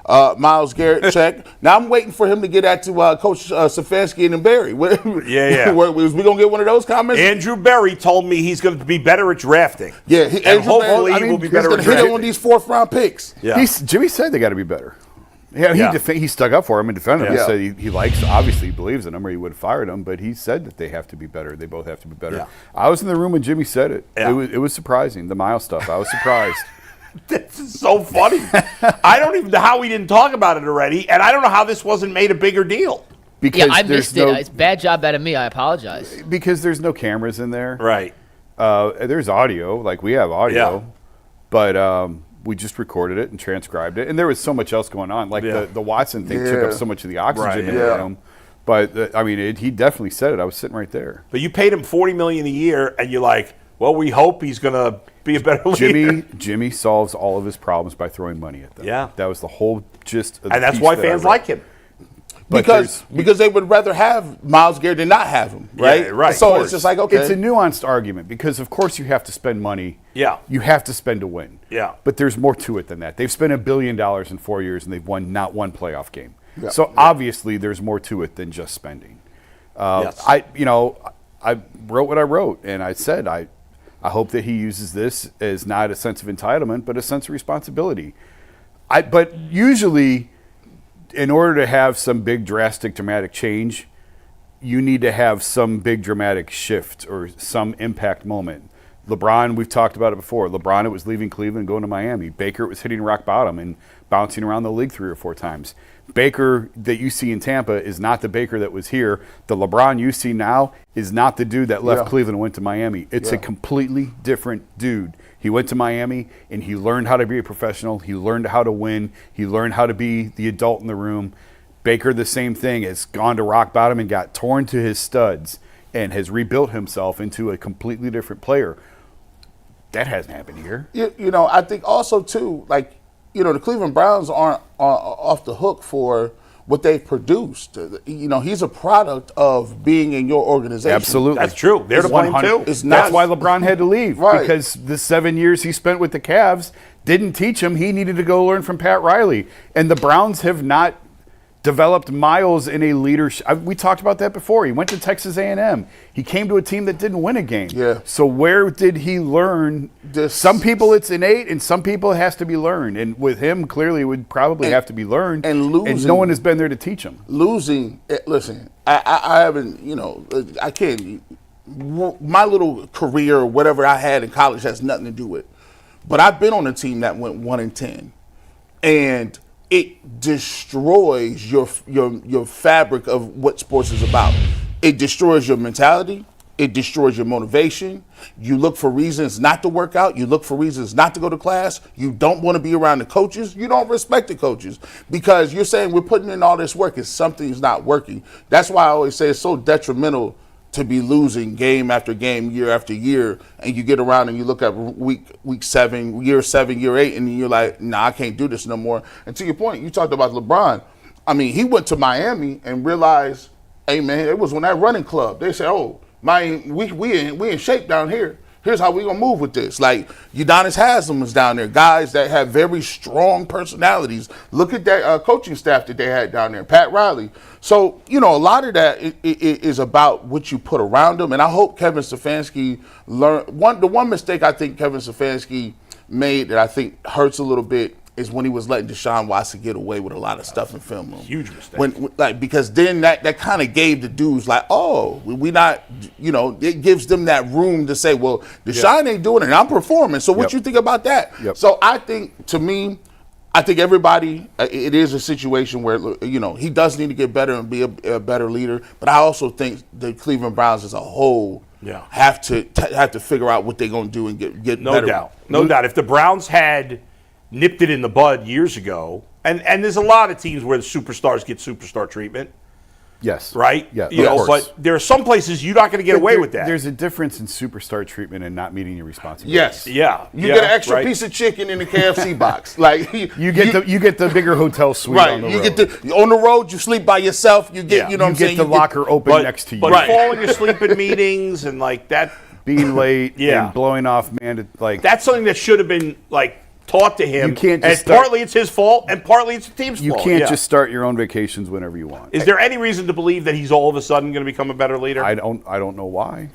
Myles Garrett, check. Now I'm waiting for him to get at to Coach Stefanski and Barry. Was we going to get one of those comments? Andrew Berry told me he's going to be better at drafting. Yeah, hopefully he will be better at drafting. He's going to hit on these fourth-round picks. Yeah. Jimmy said they got to be better. Yeah, he stuck up for him and defended him. He said he likes, obviously he believes in him, or he would have fired him, but he said that they have to be better. They both have to be better. Yeah. I was in the room when Jimmy said it. Yeah. It was surprising, the Myles stuff. I was surprised. This is so funny. I don't even know how we didn't talk about it already, and I don't know how this wasn't made a bigger deal. Because I missed it. It's a bad job out of me. I apologize. Because there's no cameras in there. Right. There's audio. Like, we have audio. But we just recorded it and transcribed it. And there was so much else going on. Like, the Watson thing took up so much of the oxygen in the room. But, he definitely said it. I was sitting right there. But you paid him $40 million a year, and you're like, well, we hope he's going to be a better leader. Jimmy solves all of his problems by throwing money at them. Yeah. That was the whole gist of the And that's why fans like him. Because they would rather have Myles Garrett than not have him, right? Yeah, right. So it's just like, okay. It's a nuanced argument because, of course, you have to spend money. Yeah. You have to spend to win. Yeah. But there's more to it than that. They've spent $1 billion in 4 years, and they've won not one playoff game. Yeah. So obviously there's more to it than just spending. Yes. I wrote what I wrote, and I said I hope that he uses this as not a sense of entitlement, but a sense of responsibility. But usually, in order to have some big, drastic, dramatic change, you need to have some big, dramatic shift or some impact moment. LeBron, we've talked about it before. LeBron, it was leaving Cleveland, going to Miami. Baker, it was hitting rock bottom and bouncing around the league 3 or 4 times. Baker that you see in Tampa is not the Baker that was here. The LeBron you see now is not the dude that left Cleveland and went to Miami. It's a completely different dude. He went to Miami, and he learned how to be a professional. He learned how to win. He learned how to be the adult in the room. Baker, the same thing, has gone to rock bottom and got torn to his studs and has rebuilt himself into a completely different player. That hasn't happened here. I think also, too, the Cleveland Browns aren't off the hook for what they've produced. He's a product of being in your organization. Absolutely. That's true. They're to blame, too. That's why LeBron had to leave. Right. Because the 7 years he spent with the Cavs didn't teach him. He needed to go learn from Pat Riley. And the Browns have not developed Myles in a leadership. We talked about that before. He went to Texas A&M. He came to a team that didn't win a game. Yeah. So where did he learn? Some people it's innate, and some people it has to be learned. And with him, clearly it would probably have to be learned. And losing, and no one has been there to teach him. Losing, listen, I haven't, I can't. My little career or whatever I had in college has nothing to do with it. But I've been on a team that went 1-10. And it destroys your fabric of what sports is about. It destroys your mentality. It destroys your motivation. You look for reasons not to work out. You look for reasons not to go to class. You don't want to be around the coaches. You don't respect the coaches because you're saying we're putting in all this work and something's not working. That's why I always say it's so detrimental to be losing game after game, year after year, and you get around and you look at week 7, year 7, year 8, and you're like, nah, I can't do this no more. And to your point, you talked about LeBron. I mean, he went to Miami and realized, hey man, it was on that running club. They said, oh, we in shape down here. Here's how we gonna move with this. Like Udonis Haslam was down there, guys that have very strong personalities. Look at that coaching staff that they had down there, Pat Riley. So a lot of that is about what you put around them. And I hope Kevin Stefanski learned. The one mistake I think Kevin Stefanski made that I think hurts a little bit is when he was letting Deshaun Watson get away with a lot of stuff in film room. Huge mistake. Because then that kind of gave the dudes like, oh, we not, it gives them that room to say, well, Deshaun ain't doing it, and I'm performing. So what you think about that? So I think, to me, everybody, it is a situation where, he does need to get better and be a better leader. But I also think the Cleveland Browns as a whole have to figure out what they're going to do and get better. No doubt. If the Browns had nipped it in the bud years ago, and there's a lot of teams where the superstars get superstar treatment. Yes. Right? Yeah. But there are some places you're not going to get away with that. There's a difference in superstar treatment and not meeting your responsibilities. Yes. Yeah. You get an extra piece of chicken in the KFC box. Like you get the bigger hotel suite on the road. On the road, you sleep by yourself. You get you get the locker open next to you. But falling asleep in meetings and like that, being late and blowing off, that's something that should have been taught to him. You can't just partly it's his fault, and partly it's the team's fault. You can't just start your own vacations whenever you want. Is there any reason to believe that he's all of a sudden going to become a better leader? I don't know why.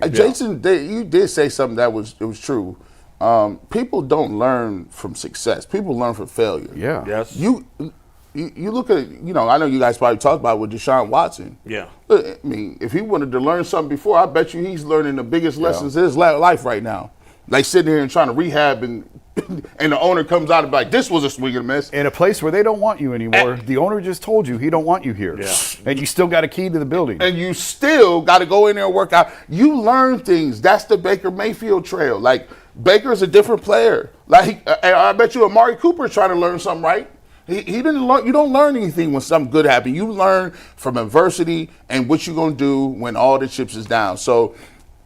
Jason, you did say something that was true. People don't learn from success. People learn from failure. Yeah. Yes. You look at I know you guys probably talked about it with Deshaun Watson. Yeah. I mean, if he wanted to learn something before, I bet you he's learning the biggest lessons of his life right now. Like sitting here and trying to rehab, and the owner comes out and be like, this was a swing and a miss. In a place where they don't want you anymore. The owner just told you he don't want you here. Yeah. And you still got a key to the building. And you still got to go in there and work out. You learn things. That's the Baker Mayfield trail. Like, Baker's a different player. Like, I bet you Amari Cooper is trying to learn something, right? He didn't learn. You don't learn anything when something good happens. You learn from adversity and what you're going to do when all the chips is down. So,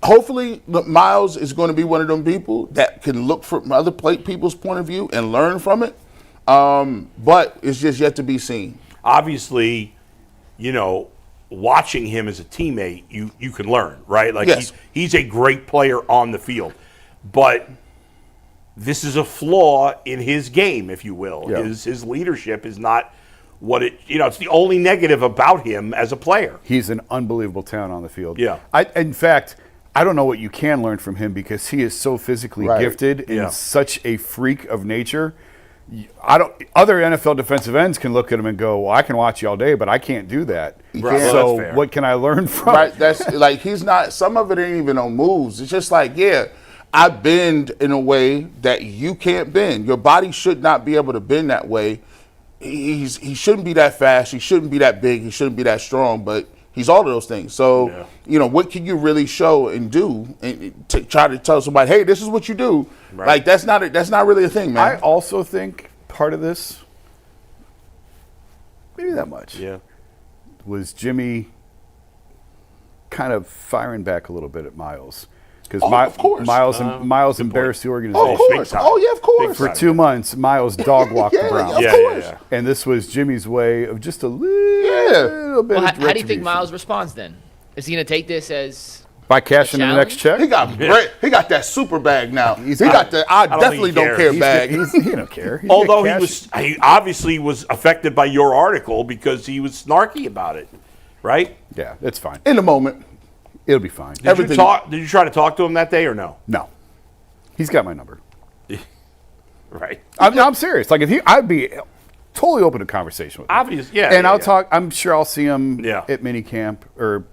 hopefully, Myles is going to be one of them people that can look from other people's point of view and learn from it. But it's just yet to be seen. Obviously, watching him as a teammate, you can learn, right? Like he's a great player on the field. But this is a flaw in his game, if you will. Yeah. His leadership is not what it's the only negative about him as a player. He's an unbelievable talent on the field. Yeah. In fact, I don't know what you can learn from him because he is so physically gifted and such a freak of nature. Other NFL defensive ends can look at him and go, well, I can watch you all day, but I can't do that. Right. So what can I learn from? Right. That's like he's not. Some of it ain't even on moves. It's just like, I bend in a way that you can't bend. Your body should not be able to bend that way. He shouldn't be that fast. He shouldn't be that big. He shouldn't be that strong. But he's all of those things. So, what can you really show and do and to try to tell somebody, hey, this is what you do? Right. Like, that's not really a thing, man. I also think part of this, maybe that much, was Jimmy kind of firing back a little bit at Myles. Because Myles embarrassed the organization. Of course. Of course. For 2 months, Myles dog walked the Browns. Yeah. And this was Jimmy's way of just a little bit of how do you think Myles responds then? Is he going to take this as by cashing in the next check? He got that super bag now. He got the I definitely don't care bag. He don't care. Although he obviously was affected by your article because he was snarky about it, right? Yeah, it's fine. In the moment. It'll be fine. Did you try to talk to him that day or no? No. He's got my number. Right. I'm serious. Like I'd be totally open to conversation with him. Obvious, yeah. And I'll talk. I'm sure I'll see him at mini camp or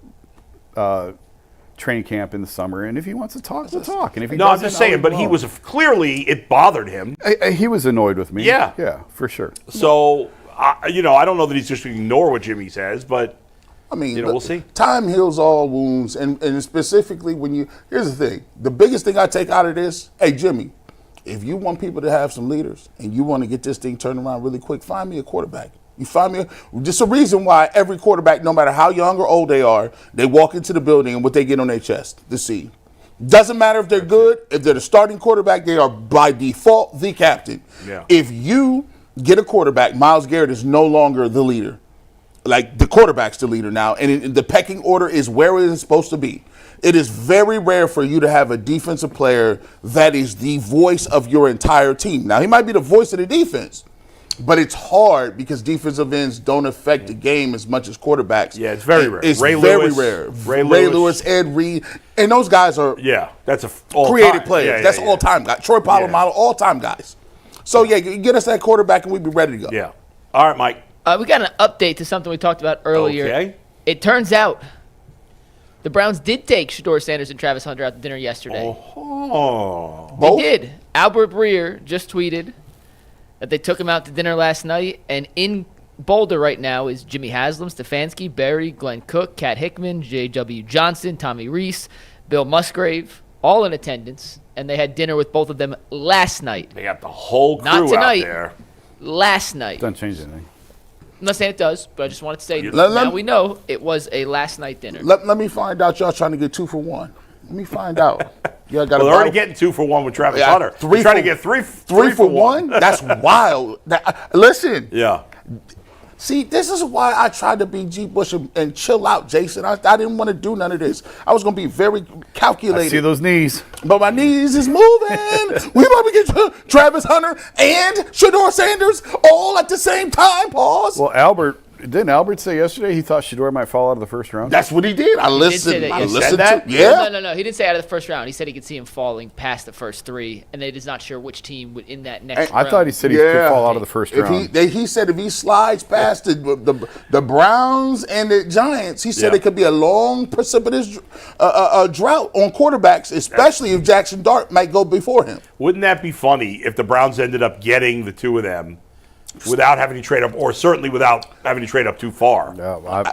training camp in the summer. And if he wants to talk, we'll talk. And if he I'm just saying. But he was clearly it bothered him. He was annoyed with me. Yeah, for sure. So I don't know that he's just going to ignore what Jimmy says, but. I mean, we'll see. Time heals all wounds, and specifically here's the thing. The biggest thing I take out of this, hey, Jimmy, if you want people to have some leaders and you want to get this thing turned around really quick, find me a quarterback. You find me just a reason why every quarterback, no matter how young or old they are, they walk into the building and what they get on their chest, the C. Doesn't matter if they're good, if they're the starting quarterback, they are by default the captain. Yeah. If you get a quarterback, Myles Garrett is no longer the leader. Like, the quarterback's the leader now, and the pecking order is where it is supposed to be. It is very rare for you to have a defensive player that is the voice of your entire team. Now, he might be the voice of the defense, but it's hard because defensive ends don't affect the game as much as quarterbacks. Yeah, it's very rare. It's very rare. Ray Lewis, Ed Reed, and those guys are that's creative players. That's all-time guys. Troy Polamalu, all-time guys. So, yeah, get us that quarterback and we'll be ready to go. Yeah. All right, Mike. We got an update to something we talked about earlier. Okay. It turns out the Browns did take Shedeur Sanders and Travis Hunter out to dinner yesterday. Oh. Both? They did. Albert Breer just tweeted that they took him out to dinner last night, and in Boulder right now is Jimmy Haslam, Stefanski, Barry, Glenn Cook, Kat Hickman, J.W. Johnson, Tommy Reese, Bill Musgrave, all in attendance, and they had dinner with both of them last night. They got the whole crew Not tonight. out there. Last night. Doesn't change anything. I'm not saying it does, but I just wanted to say now we know it was a last night dinner. Let me find out y'all trying to get 2 for 1. Let me find out. Y'all got Well, they're already getting 2 for 1 with Travis Yeah, Hunter. They're trying to get three for 1? That's wild. Listen. Yeah. See, this is why I tried to be G. Bush and chill out, Jason. I didn't want to do none of this. I was going to be very calculated. I see those knees. But my knees is moving. We about to get Travis Hunter and Shedeur Sanders all at the same time. Pause. Well, didn't Albert say yesterday he thought Shedeur might fall out of the first round? That's what he did. I listened. that I yesterday. listened Said that? to yeah. No. He didn't say out of the first round. He said he could see him falling past the first 3, and they is not sure which team would in that next round. I thought he said he could Yeah. fall out of the first round. He said if he slides past the Browns and the Giants, he said Yeah. it could be a long, precipitous drought on quarterbacks, especially if Jackson Dart might go before him. Wouldn't that be funny if the Browns ended up getting the 2 of them without having to trade up, or certainly without having to trade up too far? No,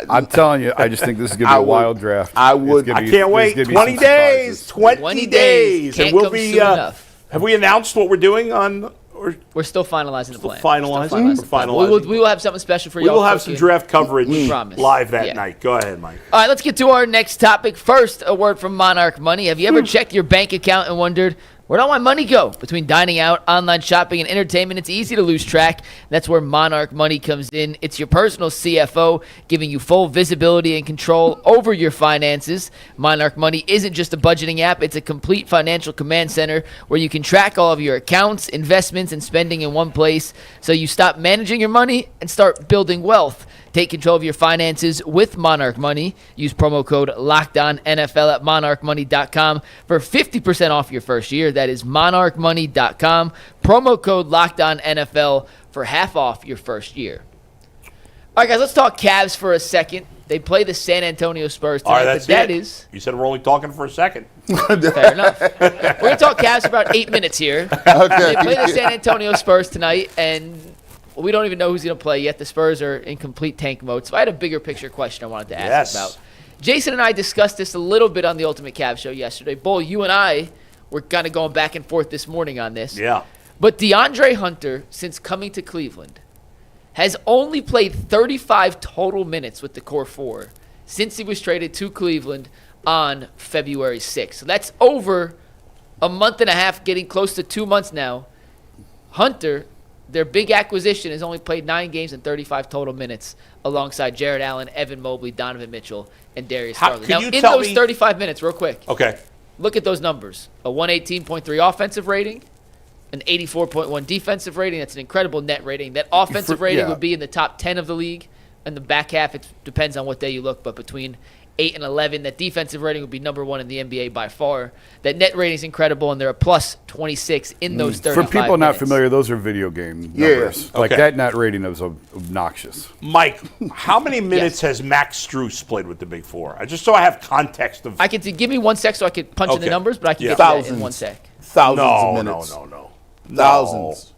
I'm telling you, I just think this is going to be a wild draft. I would. I can't wait. 20 days. 20 days. Can't And we'll come be. soon enough. Have we announced what we're doing on? Or We're still finalizing the plan. finalizing? Still We're finalizing. We will have something special for you. we will have some draft coverage promise. live that Yeah. night. Go ahead, Mike. All right, let's get to our next topic. First, a word from Monarch Money. Have you ever checked your bank account and wondered, where'd all my money go? Between dining out, online shopping, and entertainment, it's easy to lose track. That's where Monarch Money comes in. It's your personal CFO, giving you full visibility and control over your finances. Monarch Money isn't just a budgeting app. It's a complete financial command center where you can track all of your accounts, investments, and spending in one place, so you stop managing your money and start building wealth. Take control of your finances with Monarch Money. Use promo code LOCKEDONNFL at monarchmoney.com for 50% off your first year. That is monarchmoney.com. Promo code LOCKEDONNFL for half off your first year. All right, guys, let's talk Cavs for a second. They play the San Antonio Spurs tonight. All right, that's but it. You said we're only talking for a second. Fair enough. We're going to talk Cavs for about 8 minutes here. They play the San Antonio Spurs tonight, and we don't even know who's going to play yet. The Spurs are in complete tank mode. So I had a bigger picture question I wanted to ask about. Jason and I discussed this a little bit on the Ultimate Cavs show yesterday. Bull, you and I were kind of going back and forth this morning on this. Yeah. But DeAndre Hunter, since coming to Cleveland, has only played 35 total minutes with the core 4 since he was traded to Cleveland on February 6th. So that's over a month and a half, getting close to 2 months now. Hunter, their big acquisition, has only played 9 games and 35 total minutes alongside Jared Allen, Evan Mobley, Donovan Mitchell, and Darius Garland. Now, in those 35 minutes, real quick, look at those numbers. A 118.3 offensive rating, an 84.1 defensive rating. That's an incredible net rating. That offensive rating would be in the top 10 of the league. In the back half, it depends on what day you look, but between 8 and 11, that defensive rating would be number 1 in the NBA by far. That net rating is incredible, and they're a plus 26 in those 35 For people minutes. not familiar, those are video game numbers. Yeah. Like that net rating is obnoxious. Mike, how many minutes has Max Strus played with the Big Four? Just so I have context of. I can give me 1 sec so I could punch in the numbers, but I can get to that in 1 sec. Thousands of minutes. No. Thousands.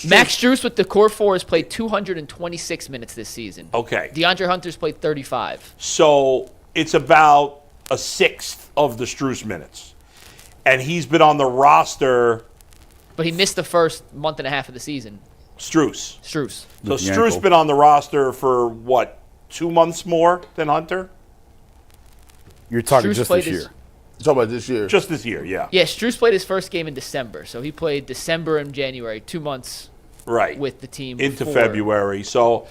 Max Strus with the core 4 has played 226 minutes this season. Okay. DeAndre Hunter's played 35. So it's about a sixth of the Strus minutes. And he's been on the roster. But he missed the first month and a half of the season. Strus. So Strus been on the roster for, what, 2 months more than Hunter? You're talking just this year. Talking about this year. Just this year, yeah. Yeah, Strus played his first game in December. So he played December and January, 2 months with the team into before. February. So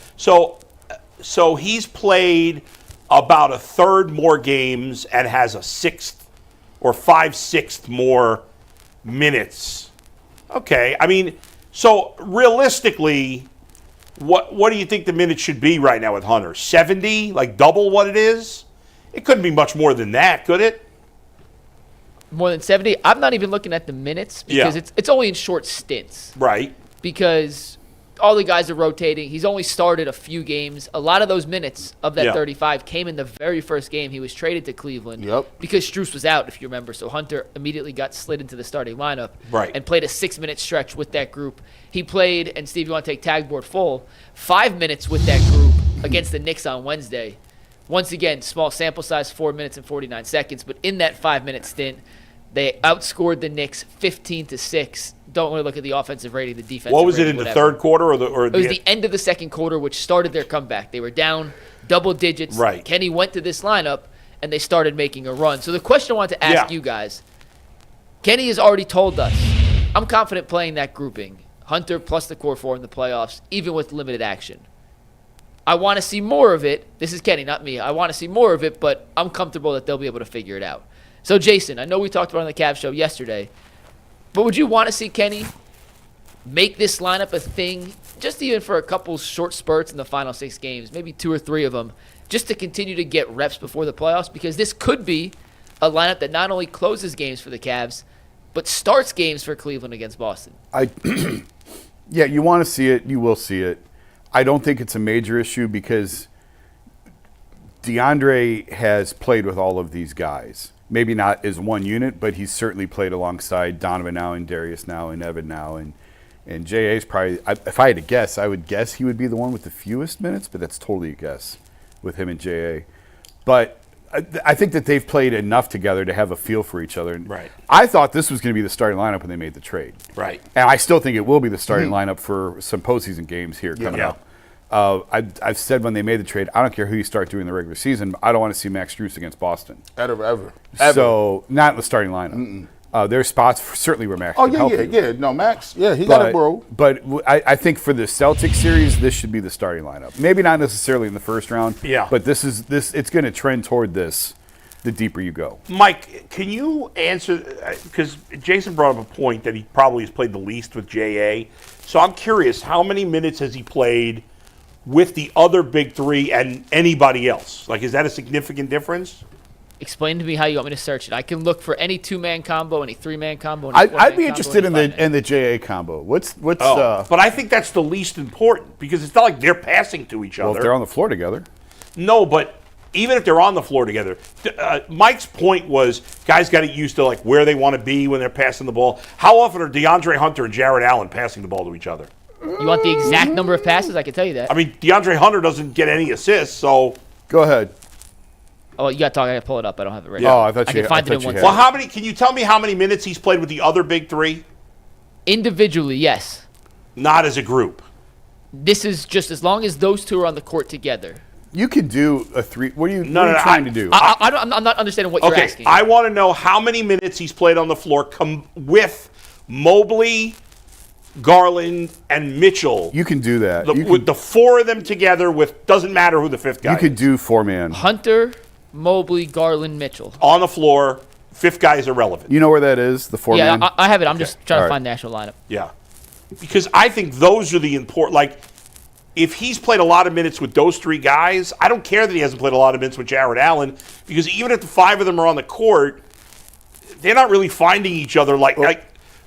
he's played about a third more games and has a sixth or 5/6 more minutes. Okay, I mean, so realistically, what do you think the minutes should be right now with Hunter? 70, like double what it is? It couldn't be much more than that, could it? more than 70. I'm not even looking at the minutes because it's only in short stints. Right. Because all the guys are rotating. He's only started a few games. A lot of those minutes of that 35 came in the very first game. He was traded to Cleveland because Strus was out, if you remember. So Hunter immediately got slid into the starting lineup and played a 6-minute stretch with that group. He played, and Steve, you want to take tag board full, 5 minutes with that group against the Knicks on Wednesday. Once again, small sample size, 4 minutes and 49 seconds. But in that 5-minute stint, they outscored the Knicks 15-6. Don't really look at the offensive rating, the defensive rating. What was it in the third quarter? It was the end of the second quarter, which started their comeback. They were down double digits. Right. Kenny went to this lineup, and they started making a run. So the question I want to ask you guys, Kenny has already told us, I'm confident playing that grouping, Hunter plus the core four in the playoffs, even with limited action. I want to see more of it. This is Kenny, not me. I want to see more of it, but I'm comfortable that they'll be able to figure it out. So, Jason, I know we talked about it on the Cavs show yesterday, but would you want to see Kenny make this lineup a thing, just even for a couple short spurts in the final 6 games, maybe 2 or 3 of them, just to continue to get reps before the playoffs? Because this could be a lineup that not only closes games for the Cavs, but starts games for Cleveland against Boston. Yeah, you want to see it. You will see it. I don't think it's a major issue because DeAndre has played with all of these guys. Maybe not as one unit, but he's certainly played alongside Donovan now and Darius now and Evan now. And J.A.'s probably, if I had to guess, I would guess he would be the one with the fewest minutes, but that's totally a guess with him and J.A. But I think that they've played enough together to have a feel for each other. Right. I thought this was going to be the starting lineup when they made the trade. Right. And I still think it will be the starting lineup for some postseason games here coming up. I've said when they made the trade, I don't care who you start during the regular season, but I don't want to see Max Strus against Boston. Ever. So not in the starting lineup. There's spots certainly where Max can help you. No, Max, he got it, bro. But I think for the Celtics series, this should be the starting lineup. Maybe not necessarily in the first round, but this it's going to trend toward this the deeper you go. Mike, can you answer, because Jason brought up a point that he probably has played the least with J.A., so I'm curious, how many minutes has he played with the other big three and anybody else? Like, is that a significant difference? Explain to me how you want me to search it. I can look for any 2-man combo, any 3-man combo. I'd be interested in the JA combo. What's? But I think that's the least important because it's not like they're passing to each other. Well, if they're on the floor together. No, but even if they're on the floor together, Mike's point was guys got to get used to like where they want to be when they're passing the ball. How often are DeAndre Hunter and Jared Allen passing the ball to each other? You want the exact number of passes? I can tell you that. I mean, DeAndre Hunter doesn't get any assists, so go ahead. Oh, you got to talk. I got to pull it up. I don't have it right now. Oh, I thought you can find it in one second. Well, how many? Can you tell me how many minutes he's played with the other big three? Individually, yes. Not as a group. This is just as long as those two are on the court together. You can do a 3. What are you trying to do? I'm not understanding what you're asking. I want to know how many minutes he's played on the floor with Mobley, Garland, and Mitchell. You can do that. With the 4 of them together doesn't matter who the 5th guy is. You could do 4-man. Hunter, Mobley, Garland, Mitchell. On the floor, 5th guy is irrelevant. You know where that is, the 4-man? Yeah, I have it. I'm just trying to find the actual lineup. Yeah. Because I think those are the important, like, if he's played a lot of minutes with those 3 guys, I don't care that he hasn't played a lot of minutes with Jared Allen, because even if the 5 of them are on the court, they're not really finding each other. Like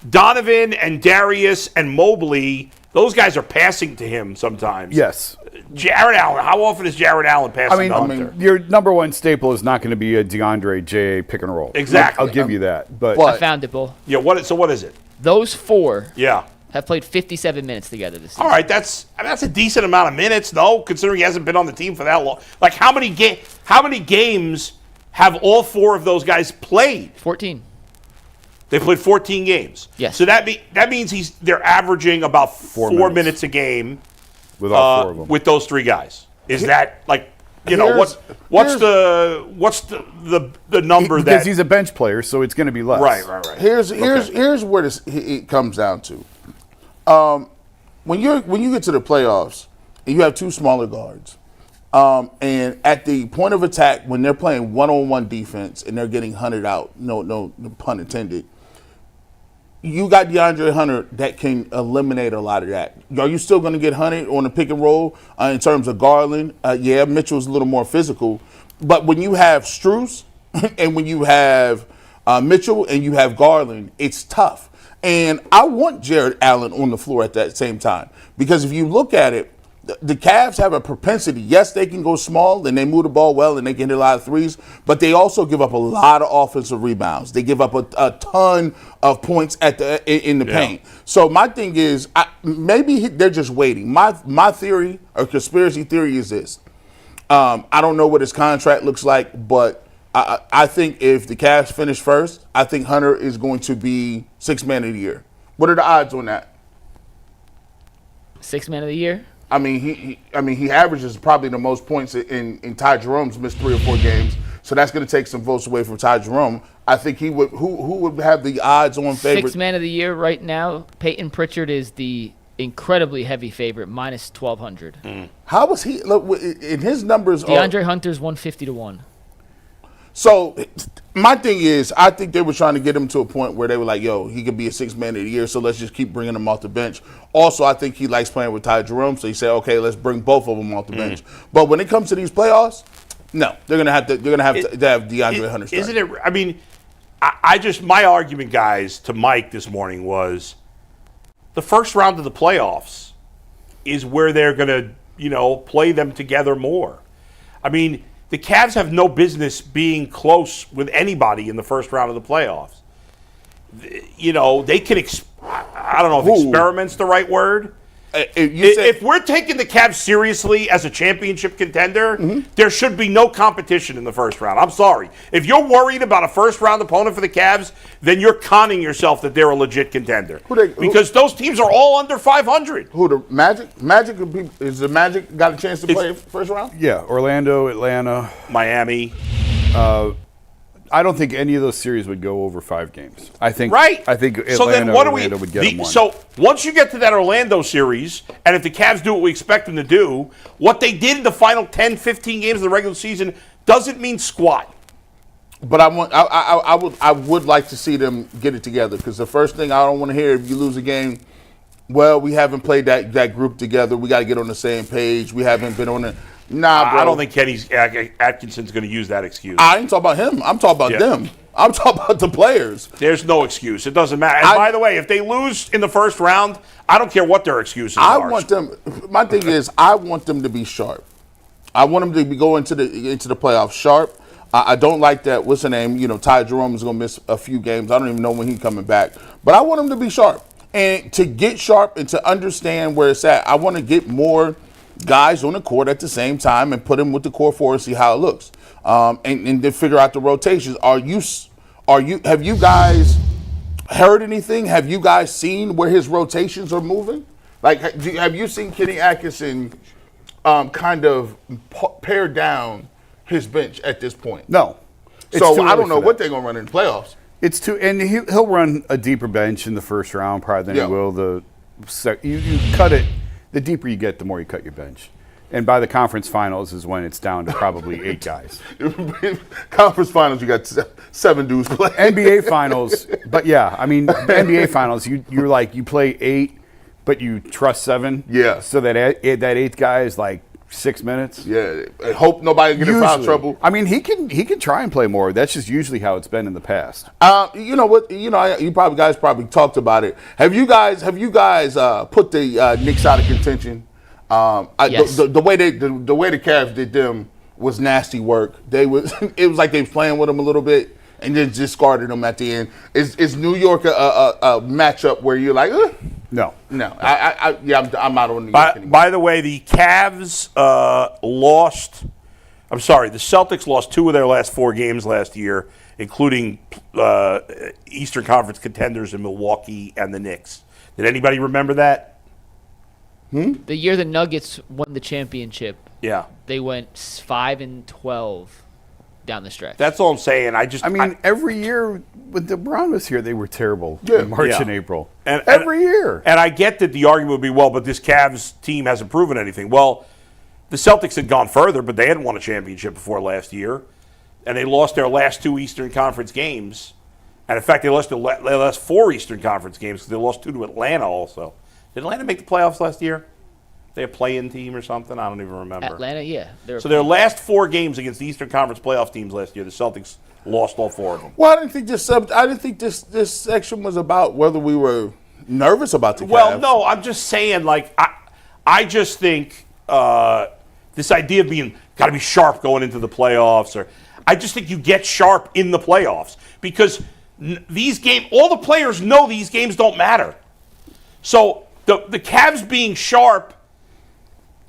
Donovan and Darius and Mobley, those guys are passing to him sometimes. Yes. Jared Allen, how often is Jared Allen passing to Hunter? Your number one staple is not going to be a DeAndre J pick and roll. Exactly. I'll give you that. But I found it, Bull. Yeah, what is it? Those 4 have played 57 minutes together this season. All right, that's a decent amount of minutes, though, considering he hasn't been on the team for that long. Like, how many games have all 4 of those guys played? 14. They played 14 games. Yes. So that means they're averaging about 4 minutes a game with all 4 of them. With those 3 guys. Is that like what's the number that? Because he's a bench player, so it's going to be less. Right. Here's where it comes down to. When you get to the playoffs and you have 2 smaller guards, and at the point of attack when they're playing one-on-one defense and they're getting hunted out, no pun intended. You got DeAndre Hunter that can eliminate a lot of that. Are you still going to get hunted on the pick and roll in terms of Garland? Mitchell's a little more physical. But when you have Strus and when you have Mitchell and you have Garland, it's tough. And I want Jared Allen on the floor at that same time. Because if you look at it, the Cavs have a propensity. Yes, they can go small and they move the ball well and they can hit a lot of threes, but they also give up a lot of offensive rebounds. They give up a ton of points in the paint. So my thing is, maybe they're just waiting. My theory, or conspiracy theory, is this. I don't know what his contract looks like, but I think if the Cavs finish first, I think Hunter is going to be Sixth Man of the Year. What are the odds on that? Sixth Man of the Year? I mean, he averages probably the most points in Ty Jerome's missed 3 or 4 games, so that's going to take some votes away from Ty Jerome. I think he would. Who would have the odds on favorite? Sixth Man of the Year right now, Peyton Pritchard is the incredibly heavy favorite, minus 1,200. How was he? Look, in his numbers, DeAndre Hunter's 150 to 1. So my thing is, I think they were trying to get him to a point where they were like, yo, he could be a Sixth Man of the Year, so let's just keep bringing him off the bench. Also, I think he likes playing with Ty Jerome, so he said, okay, let's bring both of them off the bench. But when it comes to these playoffs, no, they're gonna have to have DeAndre Hunter start. Isn't it? I mean, my argument, guys, to Mike this morning was the first round of the playoffs is where they're gonna, play them together more. I mean, the Cavs have no business being close with anybody in the first round of the playoffs. They can, I don't know if experiment's the right word. If we're taking the Cavs seriously as a championship contender, there should be no competition in the first round. I'm sorry. If you're worried about a first-round opponent for the Cavs, then you're conning yourself that they're a legit contender. Because those teams are all under 500. Who, the Magic? Is the Magic got a chance to play first round? Yeah, Orlando, Atlanta. Miami. I don't think any of those series would go over 5 games. I think Atlanta so then Orlando would get them one. So once you get to that Orlando series, and if the Cavs do what we expect them to do, what they did in the final 10, 15 games of the regular season doesn't mean squat. But I would like to see them get it together, because the first thing I don't want to hear if you lose a game, well, we haven't played that group together. We got to get on the same base. We haven't been on it. Nah, bro. I don't think Kenny Atkinson's going to use that excuse. I ain't talking about him. I'm talking about them. I'm talking about the players. There's no excuse. It doesn't matter. And by the way, if they lose in the first round, I don't care what their excuses are. I want them. My thing is, I want them to be sharp. I want them to be going into the playoffs sharp. I don't like that. What's the name? Ty Jerome is going to miss a few games. I don't even know when he's coming back. But I want them to be sharp. And to get sharp and to understand where it's at, I want to get more guys on the court at the same time and put them with the core four and see how it looks, and then figure out the rotations. Have you guys heard anything? Have you guys seen where his rotations are moving? Like, have you seen Kenny Atkinson kind of pare down his bench at this point? No. So I don't know what they're going to run in the playoffs. And he'll run a deeper bench in the first round probably than he will you cut it. The deeper you get, the more you cut your bench. And by the conference finals is when it's down to probably 8 guys. Conference finals, you got 7 dudes playing. NBA finals, but yeah, I mean, NBA finals, you're like, you play 8, but you trust 7. Yeah. So that 8th guy is like 6 minutes. Yeah. I hope nobody get in foul trouble. I mean, he can try and play more. That's just usually how it's been in the past. You know what? You guys probably talked about it. Have you guys put the Knicks out of contention? Yes. The way the Cavs did them was nasty work. It was like they was playing with them a little bit and then discarded them at the end. Is New York a matchup where you're like, No. I'm out on New York anymore. By the way, the Cavs lost. I'm sorry, the Celtics lost 2 of their last 4 games last year, including Eastern Conference contenders in Milwaukee and the Knicks. Did anybody remember that? The year the Nuggets won the championship, Yeah. they went 5-12 down the stretch. That's all I'm saying. Every year when LeBron was here, they were terrible in March and April. And every year. And I get that the argument would be, well, but this Cavs team hasn't proven anything. Well, the Celtics had gone further, but they hadn't won a championship before last year. And they lost their last 2 Eastern Conference games. And, in fact, they lost 4 Eastern Conference games because they lost 2 to Atlanta also. Did Atlanta make the playoffs last year? They a play-in team or something? I don't even remember. Atlanta, yeah. So their last 4 games against the Eastern Conference playoff teams last year, the Celtics lost all 4 of them. Well, I didn't think this section was about whether we were nervous about the Cavs. Well, no, I'm just saying, like, I just think this idea of being got to be sharp going into the playoffs, I just think you get sharp in the playoffs because these games, all the players know these games don't matter. So the Cavs being sharp,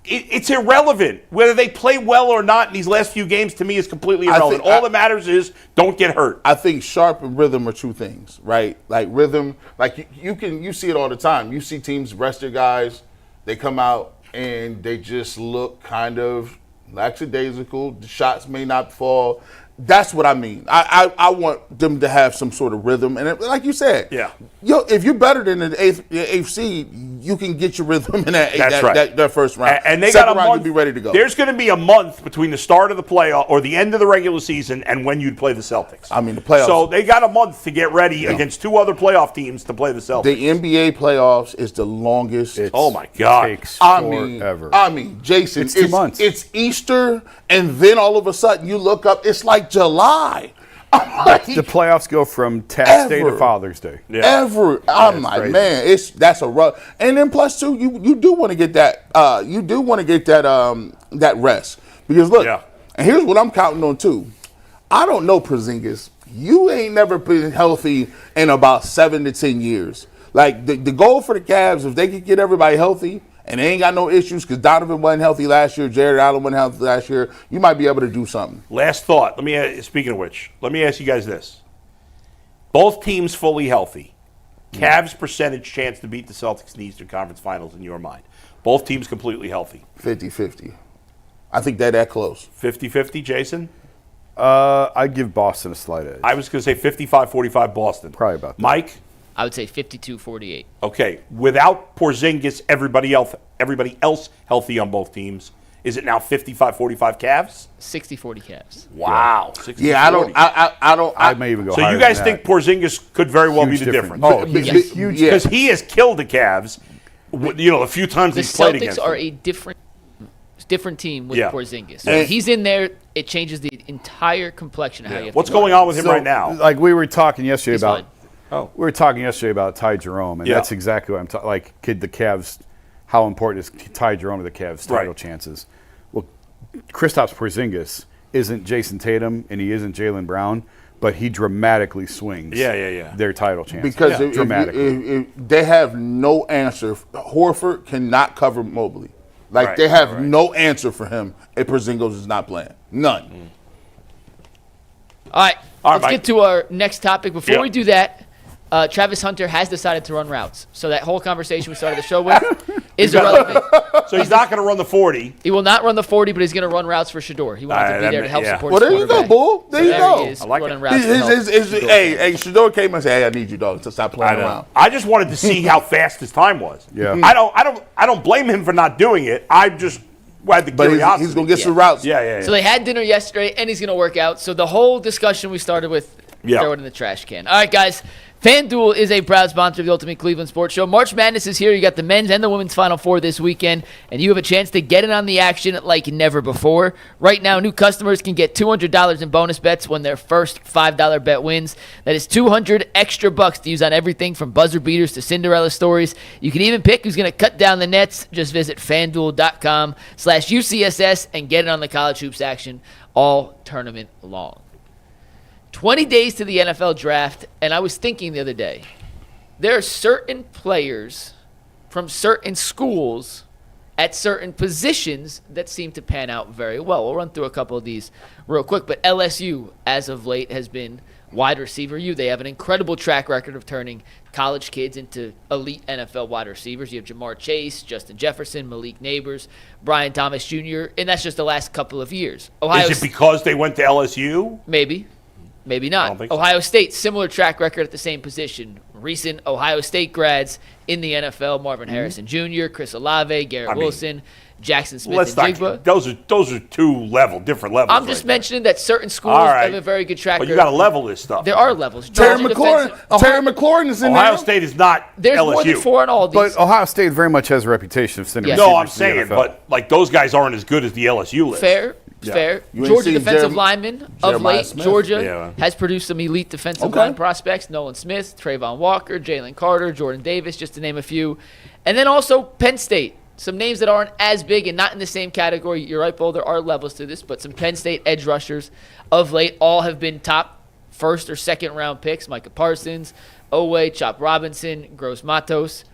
it's irrelevant. Whether they play well or not in these last few games, to me, is completely irrelevant. All that matters is don't get hurt. I think sharp and rhythm are 2 things, right? Like rhythm, like you see it all the time. You see teams rest their guys, they come out and they just look kind of lackadaisical. The shots may not fall. That's what I mean. I want them to have some sort of rhythm, and like you said, if you're better than the eighth seed, you can get your rhythm in that first round. And they Second got a round, month. you'll be ready to go. There's going to be a month between the start of the playoff or the end of the regular season and when you'd play the Celtics. I mean, the playoffs. So they got a month to get ready against 2 other playoff teams to play the Celtics. The NBA playoffs is the longest. Oh my God! Takes forever. I mean, Jason, it's 2 months. It's Easter, and then all of a sudden you look up, it's like July. The playoffs go from Tax Day to Father's Day. I'm like, crazy. man, that's a rough. And then plus 2, you do want to get that. You do want to get that rest because look, and here's what I'm counting on too. I don't know, Porzingis. You ain't never been healthy in about 7 to 10 years. Like the goal for the Cavs, if they could get everybody healthy. And they ain't got no issues because Donovan wasn't healthy last year. Jared Allen wasn't healthy last year. You might be able to do something. Last thought. Speaking of which, let me ask you guys this. Both teams fully healthy. Cavs percentage chance to beat the Celtics in the Eastern Conference Finals in your mind. Both teams completely healthy. 50-50. I think they're that close. 50-50, Jason? I'd give Boston a slight edge. I was going to say 55-45 Boston. Probably about that. Mike? I would say 52-48. Okay. Without Porzingis, everybody else healthy on both teams. Is it now 55-45 Cavs? 60-40 Cavs. Wow. Yeah, I don't. I may even go So higher you guys than think that. Porzingis could very well Huge be the difference? Oh, he's huge. Because he has killed the Cavs, a few times The he's played against Celtics are them. a different team with Porzingis. So And when he's in there, it changes the entire complexion of how you have What's to play. going on with him right now? Like we were talking yesterday He's about. fine. We were talking yesterday about Ty Jerome, and that's exactly what I'm talking. Like, could the Cavs? How important is Ty Jerome to the Cavs' title chances? Well, Kristaps Porzingis isn't Jason Tatum, and he isn't Jaylen Brown, but he dramatically swings. Their title chances because dramatically. if they have no answer. Horford cannot cover Mobley. Like they have no answer for him if Porzingis is not playing. None. All right, let's Mike. get to our next topic. Before we do that, Travis Hunter has decided to run routes. So that whole conversation we started the show with is irrelevant. So he's not going to run the 40. He will not run the 40, but he's going to run routes for Shador. He wanted to be there to help support Well, his there you go, quarterback. Bull. There you go. He is I like running it. routes to help Shador. Hey, Shador came and said, "Hey, I need you, dog, to stop playing around." I just wanted to see how fast his time was. Yeah. I don't blame him for not doing it. I just had the But curiosity. he's going to get some routes. Yeah. So they had dinner yesterday, and he's going to work out. So the whole discussion we started with, throw it in the trash can. All right, guys. FanDuel is a proud sponsor of the Ultimate Cleveland Sports Show. March Madness is here. You got the men's and the women's Final Four this weekend, and you have a chance to get in on the action like never before. Right now, new customers can get $200 in bonus bets when their first $5 bet wins. That is $200 extra bucks to use on everything from buzzer beaters to Cinderella stories. You can even pick who's going to cut down the nets. Just visit FanDuel.com/UCSS and get in on the college hoops action all tournament long. 20 days to the NFL draft, and I was thinking the other day, there are certain players from certain schools at certain positions that seem to pan out very well. We'll run through a couple of these real quick, but LSU, as of late, has been wide receiver U. They have an incredible track record of turning college kids into elite NFL wide receivers. You have Jamar Chase, Justin Jefferson, Malik Neighbors, Brian Thomas Jr., and that's just the last couple of years. Is it because they went to LSU? Maybe. Maybe I don't not. think so. Ohio State, similar track record at the same position. recent Ohio State grads in the NFL: Marvin Harrison Jr., Chris Olave, Garrett Wilson, Jackson Smith, and Jigba. Those are different levels. I'm just mentioning that certain schools have a very good track record. But you got to level this stuff. There are levels. Terry McLaurin is in there. Ohio State is not There's LSU. more than 4 on all these. But Ohio State very much has a reputation of sending Yes. receivers No, I'm to the saying, NFL. but like those guys aren't as good as the LSU list. Fair. Yeah. Fair. You ain't Georgia seen defensive linemen of Jeremiah late. Smith. Georgia has produced some elite defensive line prospects. Nolan Smith, Trayvon Walker, Jalen Carter, Jordan Davis, just to name a few. And then also Penn State. Some names that aren't as big and not in the same category. You're right, Bo. There are levels to this, but some Penn State edge rushers of late all have been top first or second round picks. Micah Parsons, Owe, Chop Robinson, Gross Matos.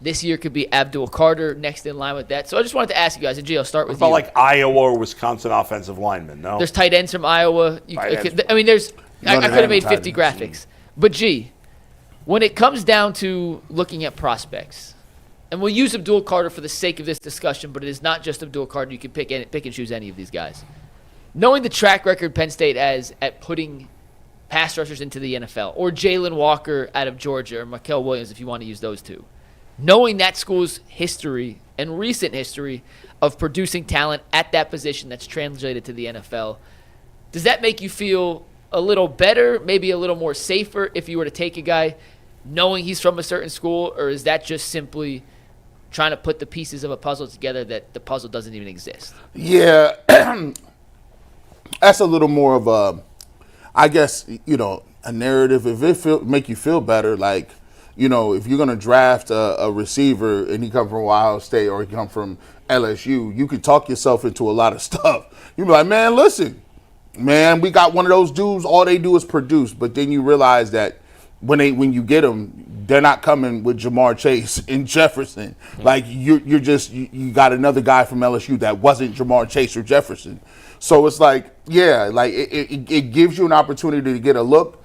This year could be Abdul Carter next in line with that. So I just wanted to ask you guys, and G, I'll start with you. About like Iowa or Wisconsin offensive linemen, no? There's tight ends from Iowa. I could have made 50 graphics. But G, when it comes down to looking at prospects, and we'll use Abdul Carter for the sake of this discussion, but it is not just Abdul Carter. You can pick and choose any of these guys. Knowing the track record Penn State has at putting pass rushers into the NFL, or Jalen Walker out of Georgia, or Mikael Williams, if you want to use those two. Knowing that school's history and recent history of producing talent at that position that's translated to the NFL, does that make you feel a little better, maybe a little more safer if you were to take a guy knowing he's from a certain school, or is that just simply trying to put the pieces of a puzzle together that the puzzle doesn't even exist? Yeah, that's a little more of a, I guess, a narrative. If it make you feel better, like, if you're going to draft a receiver and he come from Ohio State or he come from LSU, you can talk yourself into a lot of stuff. You be like, man, listen, man, we got one of those dudes, all they do is produce. But then you realize that when you get them, they're not coming with Jamar Chase and Jefferson. Like you got another guy from LSU that wasn't Jamar Chase or Jefferson. So it's like, yeah, like it gives you an opportunity to get a look.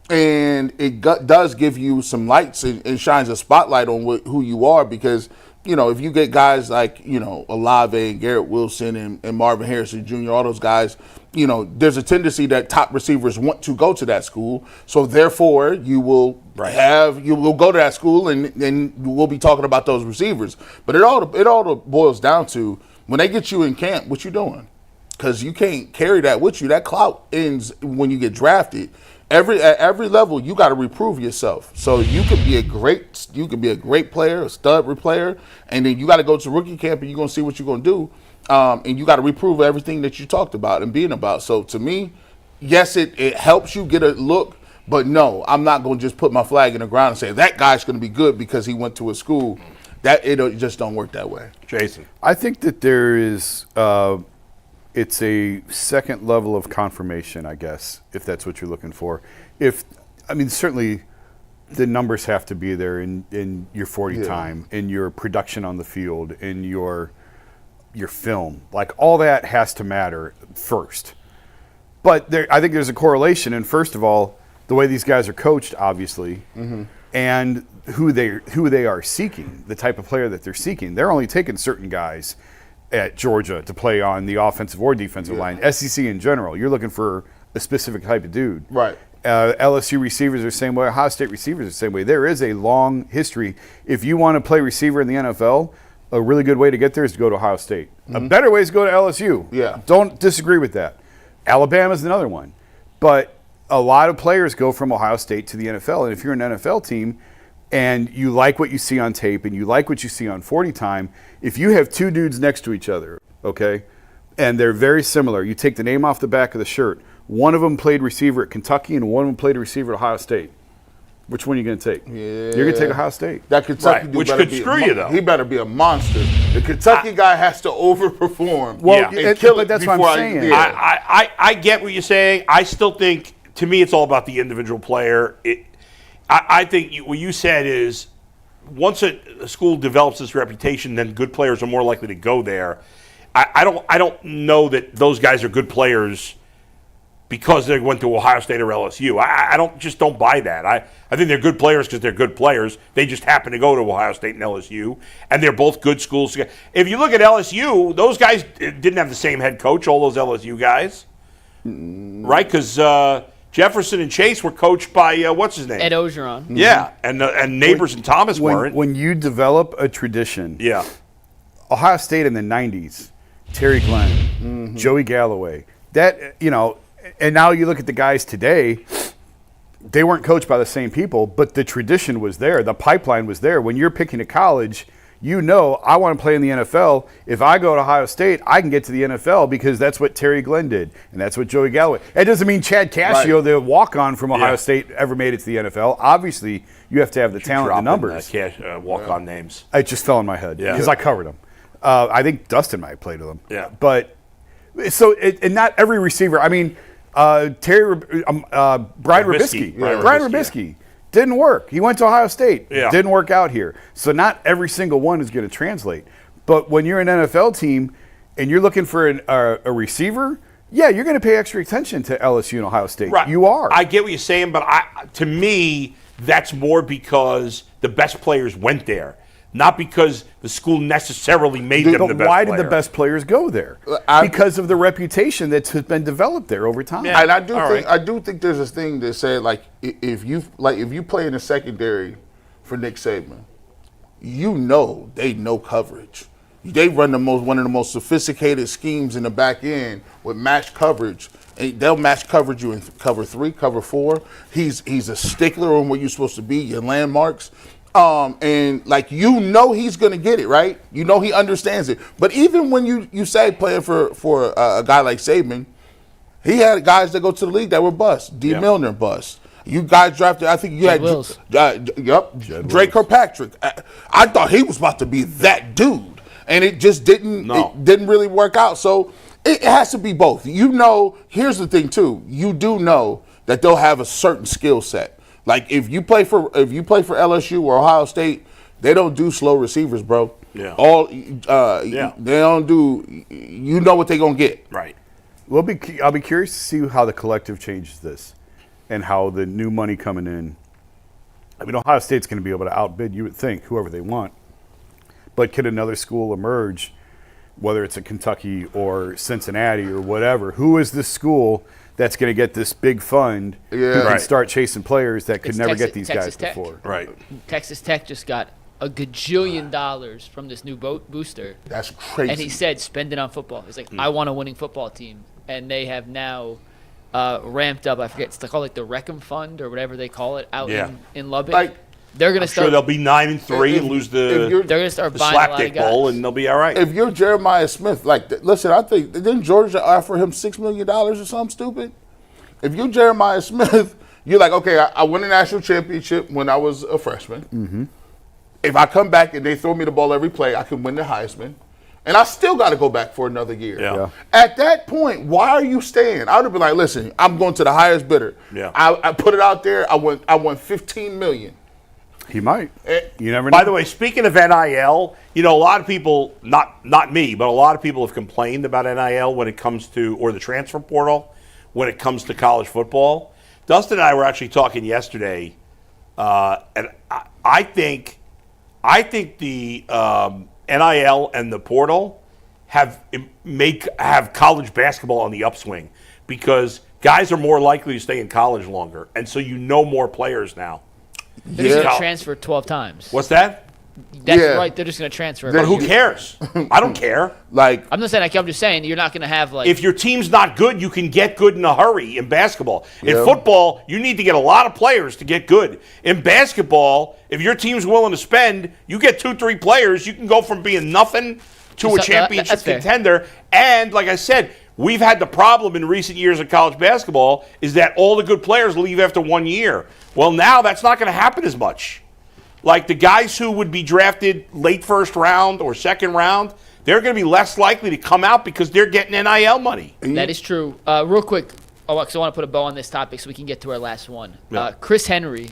And it does give you some lights and shines a spotlight on who you are, because, if you get guys like, Olave and Garrett Wilson and Marvin Harrison Jr., all those guys, there's a tendency that top receivers want to go to that school. So therefore you will go to that school and we'll be talking about those receivers. But it all boils down to, when they get you in camp, what you doing? Because you can't carry that with you. That clout ends when you get drafted. At every level, you got to reprove yourself. So you could be a great player, a stud player, and then you got to go to rookie camp and you're gonna see what you're gonna do, and you got to reprove everything that you talked about and being about. So to me, yes, it helps you get a look, but no, I'm not gonna just put my flag in the ground and say that guy's gonna be good because he went to a school. That it just don't work that way. Jason, I think that there is. It's a second level of confirmation, I guess, if that's what you're looking for. Certainly the numbers have to be there in your 40 time, in your production on the field, in your film. Like, all that has to matter first. But I think there's a correlation, and first of all, the way these guys are coached, obviously, and who they are seeking, the type of player that they're seeking. They're only taking certain guys at Georgia to play on the offensive or defensive line. SEC in general, you're looking for a specific type of dude. Right. LSU receivers are the same way. Ohio State receivers are the same way. There is a long history. If you want to play receiver in the NFL, a really good way to get there is to go to Ohio State. A better way is to go to LSU. Yeah. Don't disagree with that. Alabama's another one. But a lot of players go from Ohio State to the NFL. And if you're an NFL team and you like what you see on tape and you like what you see on 40 time, if you have two dudes next to each other, okay, and they're very similar, you take the name off the back of the shirt. One of them played receiver at Kentucky and one of them played receiver at Ohio State. Which one are you going to take? Yeah. You're going to take Ohio State. That Kentucky dude which better could screw you, though. He better be a monster. The Kentucky guy has to overperform. Well, and kill but it that's what before I'm saying. I get what you're saying. I still think, to me, it's all about the individual player. I think what you said is, once a school develops this reputation, then good players are more likely to go there. I don't know that those guys are good players because they went to Ohio State or LSU. I don't buy that. I think they're good players because they're good players. They just happen to go to Ohio State and LSU, and they're both good schools. If you look at LSU, those guys didn't have the same head coach, all those LSU guys, right? Because Jefferson and Chase were coached by what's his name? Ed Ogeron. Yeah, and Neighbors and Thomas weren't. When you develop a tradition, yeah, Ohio State in the '90s, Terry Glenn, Joey Galloway, that and now you look at the guys today. They weren't coached by the same people, but the tradition was there. The pipeline was there. When you're picking a college, I want to play in the NFL. If I go to Ohio State, I can get to the NFL because that's what Terry Glenn did, and that's what Joey Galloway. That doesn't mean Chad Cascio, the walk-on from Ohio State, ever made it to the NFL. Obviously, you have to have the talent and the numbers. Walk-on names. It just fell in my head because I covered them. I think Dustin might have played with them. Yeah. But and not every receiver. I mean, Brian Robisky didn't work. He went to Ohio State. Yeah. Didn't work out here. So not every single one is going to translate. But when you're an NFL team and you're looking for a receiver, you're going to pay extra attention to LSU and Ohio State. Right. You are. I get what you're saying, but to me, that's more because the best players went there. Not because the school necessarily made them the best player. But why did the best players go there? Because of the reputation that's been developed there over time. Yeah. And I do think there's this thing that said if you play in the secondary for Nick Saban, they know coverage. They run one of the most sophisticated schemes in the back end with match coverage. And they'll match coverage you in cover 3, cover 4. He's a stickler on where you're supposed to be, your landmarks. And he's going to get it, right? He understands it. But even when you say playing for a guy like Saban, he had guys that go to the league that were busts. Milner bust. You guys drafted, I think you had Drake Kirkpatrick. I thought he was about to be that dude. And it just didn't really work out. So it has to be both. Here's the thing too. You do know that they'll have a certain skill set. Like if you play for LSU or Ohio State, they don't do slow receivers, bro. Yeah. They don't do. You know what they're gonna get. Right. I'll be curious to see how the collective changes this, and how the new money coming in. I mean, Ohio State's going to be able to outbid, you would think, whoever they want. But can another school emerge, whether it's a Kentucky or Cincinnati or whatever? Who is this school that's going to get this big fund who can start chasing players that could never get these guys before? Right. Texas Tech just got $1 gajillion from this new booster. That's crazy. And he said, spend it on football. He's like, I want a winning football team. And they have now ramped up, I forget, it's called the Reckham Fund or whatever they call it out in Lubbock. They're going to start. Sure, they'll be 9-3 and lose they're going to start buying a lot of guys. Bowl, and they'll be all right. If you're Jeremiah Smith, listen, I think didn't Georgia offer him $6 million or something stupid? If you're Jeremiah Smith, you're like, okay, I won a national championship when I was a freshman. Mm-hmm. If I come back and they throw me the ball every play, I can win the Heisman. And I still got to go back for another year. Yeah. At that point, why are you staying? I would have been like, listen, I'm going to the highest bidder. Yeah. I put it out there. I won $15 million. He might. You never know. By the way, speaking of NIL, a lot of people, not me, but a lot of people have complained about NIL when it comes to, or the transfer portal, when it comes to college football. Dustin and I were actually talking yesterday, and I think the NIL and the portal have college basketball on the upswing because guys are more likely to stay in college longer, and so more players now. They're just going to transfer 12 times. What's that? That's right. They're just going to transfer. But who cares? I don't care. I'm not saying I'm just saying you're not going to have If your team's not good, you can get good in a hurry in basketball. In football, you need to get a lot of players to get good. In basketball, if your team's willing to spend, you get 2-3 players, you can go from being nothing to a championship contender. And like I said, we've had the problem in recent years of college basketball is that all the good players leave after 1 year. Well, now that's not going to happen as much. Like the guys who would be drafted late first round or second round, they're going to be less likely to come out because they're getting NIL money. That is true. Real quick, because I want to put a bow on this topic so we can get to our last one. Yeah. Chris Henry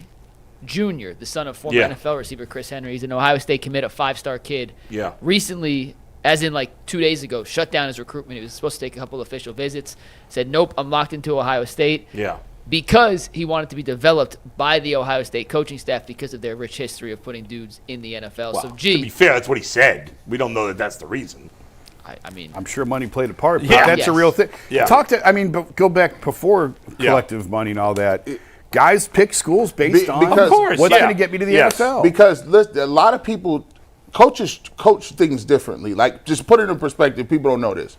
Jr., the son of former NFL receiver Chris Henry, he's an Ohio State commit, a 5-star kid. Yeah. Recently, as in 2 days ago, shut down his recruitment. He was supposed to take a couple of official visits. Said, nope, I'm locked into Ohio State. Yeah. Because he wanted to be developed by the Ohio State coaching staff because of their rich history of putting dudes in the NFL. Well, so, to be fair, that's what he said. We don't know that that's the reason. I mean, I'm sure money played a part, but Yeah. that's a Yes. real thing. Yeah. But go back before collective money and all that. Guys pick schools based on because- Of course, what's yeah. going to get me to the Yes. NFL. Because listen, a lot of people, coaches coach things differently. Like, just put it in perspective. People don't know this.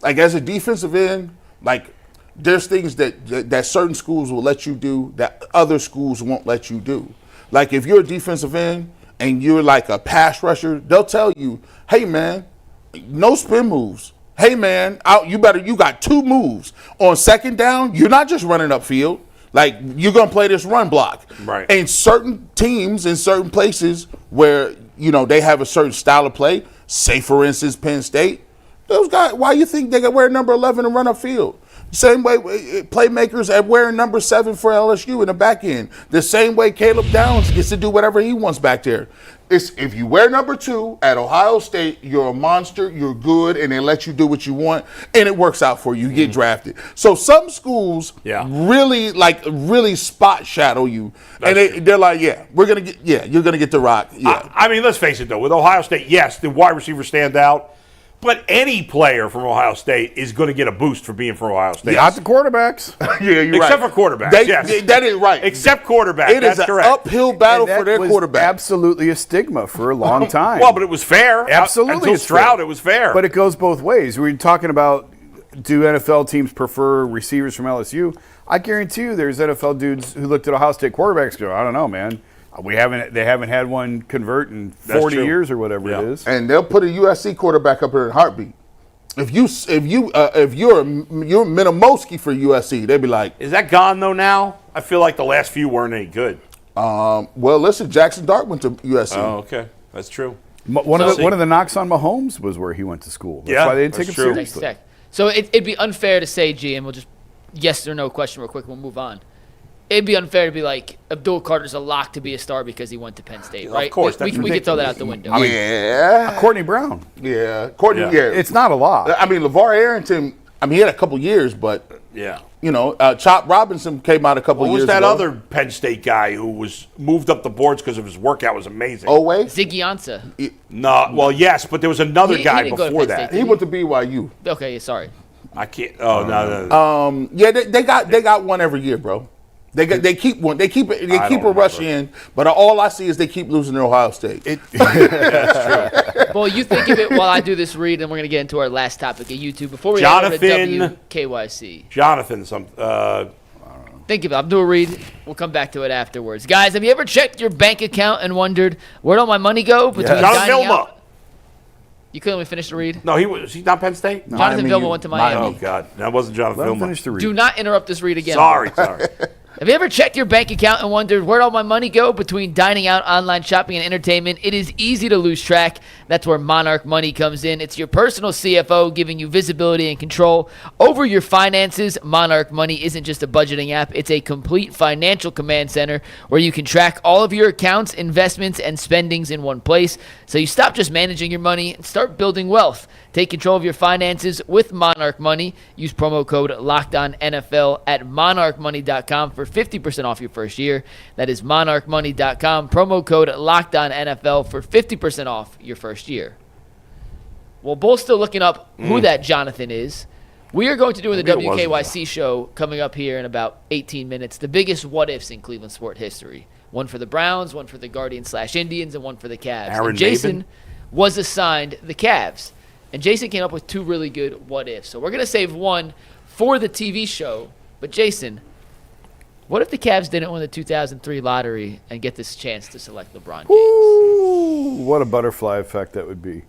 Like, as a defensive end, like, there's things that certain schools will let you do that other schools won't let you do. Like, if you're a defensive end and you're like a pass rusher, they'll tell you, hey, man, no spin moves. Hey, man, you got 2 moves. On second down, you're not just running upfield. Like, you're going to play this run block. Right. And certain teams in certain places where, they have a certain style of play, say, for instance, Penn State, those guys, why you think they got wear number 11 and run upfield? Same way playmakers are wearing number 7 for LSU in the back end. The same way Caleb Downs gets to do whatever he wants back there. It's, if you wear number 2 at Ohio State, you're a monster, you're good, and they let you do what you want, and it works out for you. You get drafted. So some schools really spot shadow you. And they're like, you're going to get the rock. Yeah. I mean, let's face it, though. With Ohio State, yes, the wide receivers stand out. But any player from Ohio State is going to get a boost for being from Ohio State. Not the quarterbacks. Yeah, you're Except right. for quarterbacks, yes. That is right. Except quarterbacks, It is that's an correct. uphill battle And for their that was quarterback. absolutely a stigma for a long time. Well, but it was fair. Absolutely, Until it's Stroud, fair. it was fair. But it goes both ways. We're talking about, do NFL teams prefer receivers from LSU? I guarantee you there's NFL dudes who looked at Ohio State quarterbacks and go, I don't know, man. They haven't had one convert in 40 true. years or whatever Yeah. it is. And they'll put a USC quarterback up here in a heartbeat. If you're Minimowski for USC, they'd be like, is that gone, though, now? I feel like the last few weren't any good. well, listen, Jackson Dart went to USC. Oh, okay. That's true. One of the knocks on Mahomes was where he went to school. That's Yeah, why they didn't take that's him true. seriously. Tech. So it'd be unfair to say, G, and we'll just yes or no question real quick. We'll move on. It'd be unfair to be like Abdul Carter's a lock to be a star because he went to Penn State, right? Of course, we that's could throw that out the window. Yeah. Courtney Brown. Yeah. Courtney, Yeah. yeah. It's not a lot. I mean, LeVar Arrington, he had a couple years, but, Yeah. Chop Robinson came out a couple What years was that ago. other Penn State guy who was moved up the boards because of his workout was amazing? Oway? Ziggy Ansah. No, well, yes, but there was another He guy didn't go to before Penn that. State, He went to BYU. Okay, sorry. I can't. Oh, no. Yeah, they got one every year, bro. They keep one. They keep a rush in, but all I see is they keep losing to Ohio State. Well, you think of it while I do this read, and we're going to get into our last topic at YouTube. Before we head over Jonathan- to WKYC. Jonathan, Think of it. I'll do a read. We'll come back to it afterwards. Guys, have you ever checked your bank account and wondered, where'd all my money go between Jonathan dining Vilma. out? You couldn't let me finish the read? No, he's not Penn State? Jonathan Miami, Vilma went to Miami. Oh, God. That wasn't Jonathan Let him Vilma. finish the read. Do not interrupt this read again. Sorry. Have you ever checked your bank account and wondered where'd all my money go between dining out, online shopping, and entertainment? It is easy to lose track. That's where Monarch Money comes in. It's your personal CFO giving you visibility and control over your finances. Monarch Money isn't just a budgeting app. It's a complete financial command center where you can track all of your accounts, investments, and spendings in one place. So you stop just managing your money and start building wealth. Take control of your finances with Monarch Money. Use promo code LOCKEDONNFL at monarchmoney.com for 50% off your first year. That is monarchmoney.com. Promo code LOCKEDONNFL for 50% off your first year. Well, both still looking up who that Jonathan is. We are going to do in the Maybe it wasn't WKYC show coming up here in about 18 minutes the biggest what-ifs in Cleveland sport history. One for the Browns, one for the Guardians/Indians, and one for the Cavs. Aaron And Jason Maben? was assigned the Cavs. And Jason came up with two really good what-ifs. So we're going to save one for the TV show. But Jason, what if the Cavs didn't win the 2003 lottery and get this chance to select LeBron James? Ooh, what a butterfly effect that would be.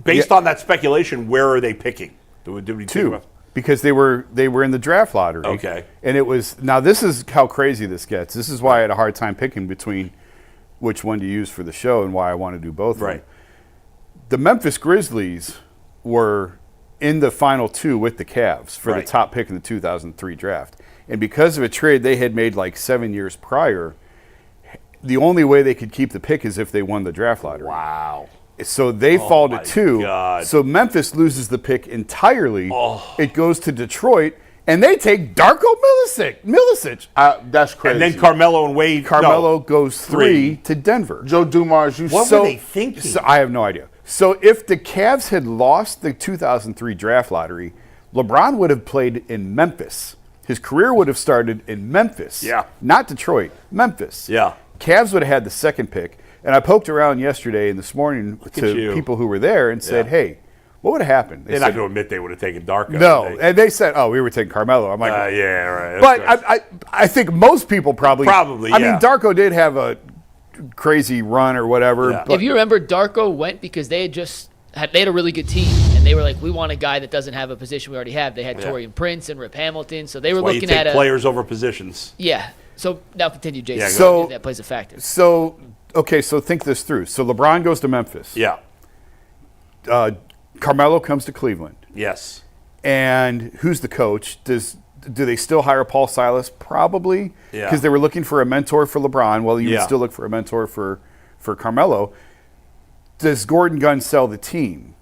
Based on that speculation, where are they picking? Did we think Two, about- because they were in the draft lottery. Okay. And it was, now this is how crazy this gets. This is why I had a hard time picking between which one to use for the show and why I want to do both of them. Right. The Memphis Grizzlies were in the final two with the Cavs for Right. the top pick in the 2003 draft. And because of a trade they had made like 7 years prior, the only way they could keep the pick is if they won the draft lottery. Wow. So they fall my to 2. God. So Memphis loses the pick entirely. Oh. It goes to Detroit, and they take Darko Milicic. That's crazy. And then Carmelo and Wade. Carmelo no. goes 3 to Denver. Joe Dumars, What were they thinking? So I have no idea. So if the Cavs had lost the 2003 draft lottery, LeBron would have played in Memphis. His career would have started in Memphis. Yeah. Not Detroit, Memphis. Yeah. Cavs would have had the second pick. And I poked around yesterday and this morning to people who were there and said, hey, what would have happened? They're not going to admit they would have taken Darko. No. And they said, oh, we were taking Carmelo. I'm like, yeah, right. But I think most people probably. I mean, Darko did have a crazy run or whatever. Yeah. But if you remember, Darko went because they had a really good team, and they were like, we want a guy that doesn't have a position we already have. They had Taurean Prince and Rip Hamilton, so they were looking at players over positions. Yeah. So now continue, Jason. Yeah, so that plays a factor. So think this through. So LeBron goes to Memphis. Yeah. Carmelo comes to Cleveland. Yes. And who's the coach? Do they still hire Paul Silas? Probably. Yeah. Because they were looking for a mentor for LeBron. Well, you would still look for a mentor for Carmelo. Does Gordon Gunn sell the team?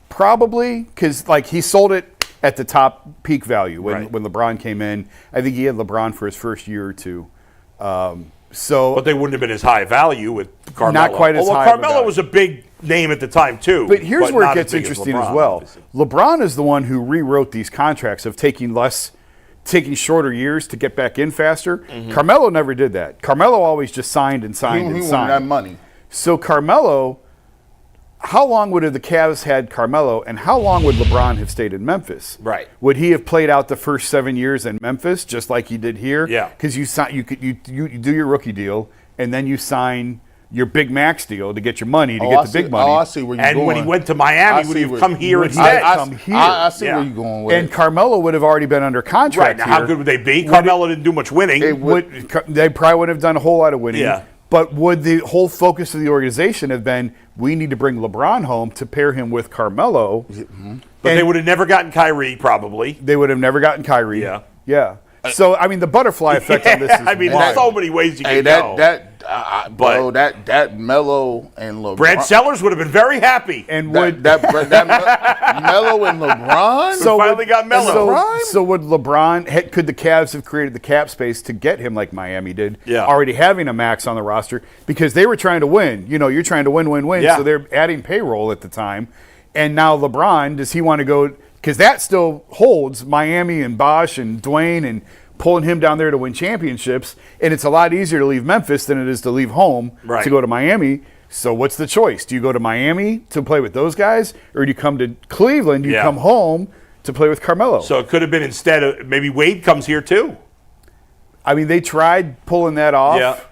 Probably, because he sold it at the top peak value when LeBron came in. I think he had LeBron for his first year or two. But they wouldn't have been as high value with Carmelo. Not quite as high. Carmelo was a big name at the time too. But here's where it gets interesting as well. Obviously. LeBron is the one who rewrote these contracts of taking shorter years to get back in faster. Mm-hmm. Carmelo never did that. Carmelo always just signed and signed and signed. Wanted that money. So Carmelo, how long would have the Cavs had Carmelo, and how long would LeBron have stayed in Memphis? Right. Would he have played out the first 7 years in Memphis just like he did here? Yeah. Because you do your rookie deal, and then you sign your big max deal to get your money, to get the big money. Oh, I see where you're going. And when he went to Miami, would he have come here instead? I see where you're going with it. And Carmelo would have already been under contract Right. Now, how good would they be? Carmelo didn't do much winning. They probably wouldn't have done a whole lot of winning. Yeah. But would the whole focus of the organization have been, we need to bring LeBron home to pair him with Carmelo? Mm-hmm. But they would have never gotten Kyrie, probably. They would have never gotten Kyrie. Yeah. Yeah. So, I mean, the butterfly effect on this is there's so many ways you can go. That Melo and LeBron. Brad Sellers would have been very happy. And Melo and LeBron? Finally got Melo. So would LeBron, could the Cavs have created the cap space to get him like Miami did, already having a max on the roster? Because they were trying to win. You're trying to win, so they're adding payroll at the time. And now LeBron, does he want to go, because that still holds Miami and Bosh and Dwayne and pulling him down there to win championships, and it's a lot easier to leave Memphis than it is to leave home to go to Miami. So what's the choice? Do you go to Miami to play with those guys, or do you come to Cleveland, you come home to play with Carmelo? So it could have been instead of, maybe Wade comes here too. I mean, they tried pulling that off.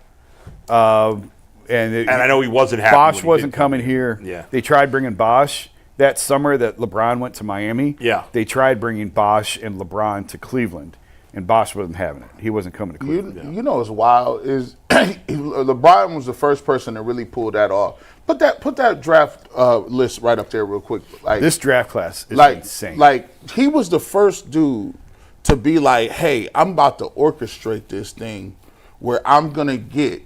Yeah. And I know he wasn't happy. Bosh wasn't coming here. Yeah. They tried bringing Bosh. That summer that LeBron went to Miami, they tried bringing Bosh and LeBron to Cleveland. And Bosh wasn't having it. He wasn't coming to Cleveland. You know what's wild is LeBron was the first person to really pull that off. Put that draft list right up there real quick. This draft class is insane. He was the first dude to be like, hey, I'm about to orchestrate this thing where I'm going to get,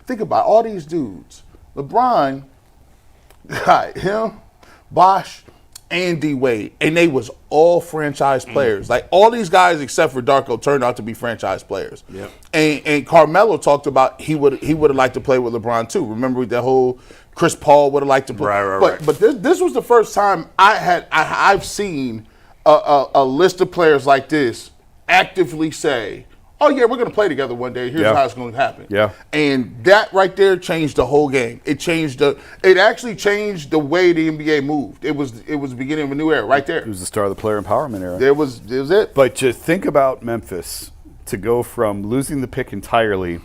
think about all these dudes. LeBron got him, Bosh, and D-Wade, and they was all franchise players. Like, all these guys except for Darko turned out to be franchise players. Yep. And Carmelo talked about he would have liked to play with LeBron too. Remember the whole Chris Paul would have liked to play. Right. But this was the first time I've seen a list of players like this actively say, oh, yeah, we're going to play together one day. Here's how it's going to happen. Yeah. And that right there changed the whole game. It actually changed the way the NBA moved. It was the beginning of a new era right there. It was the start of the player empowerment era. It was it. But just think about Memphis to go from losing the pick entirely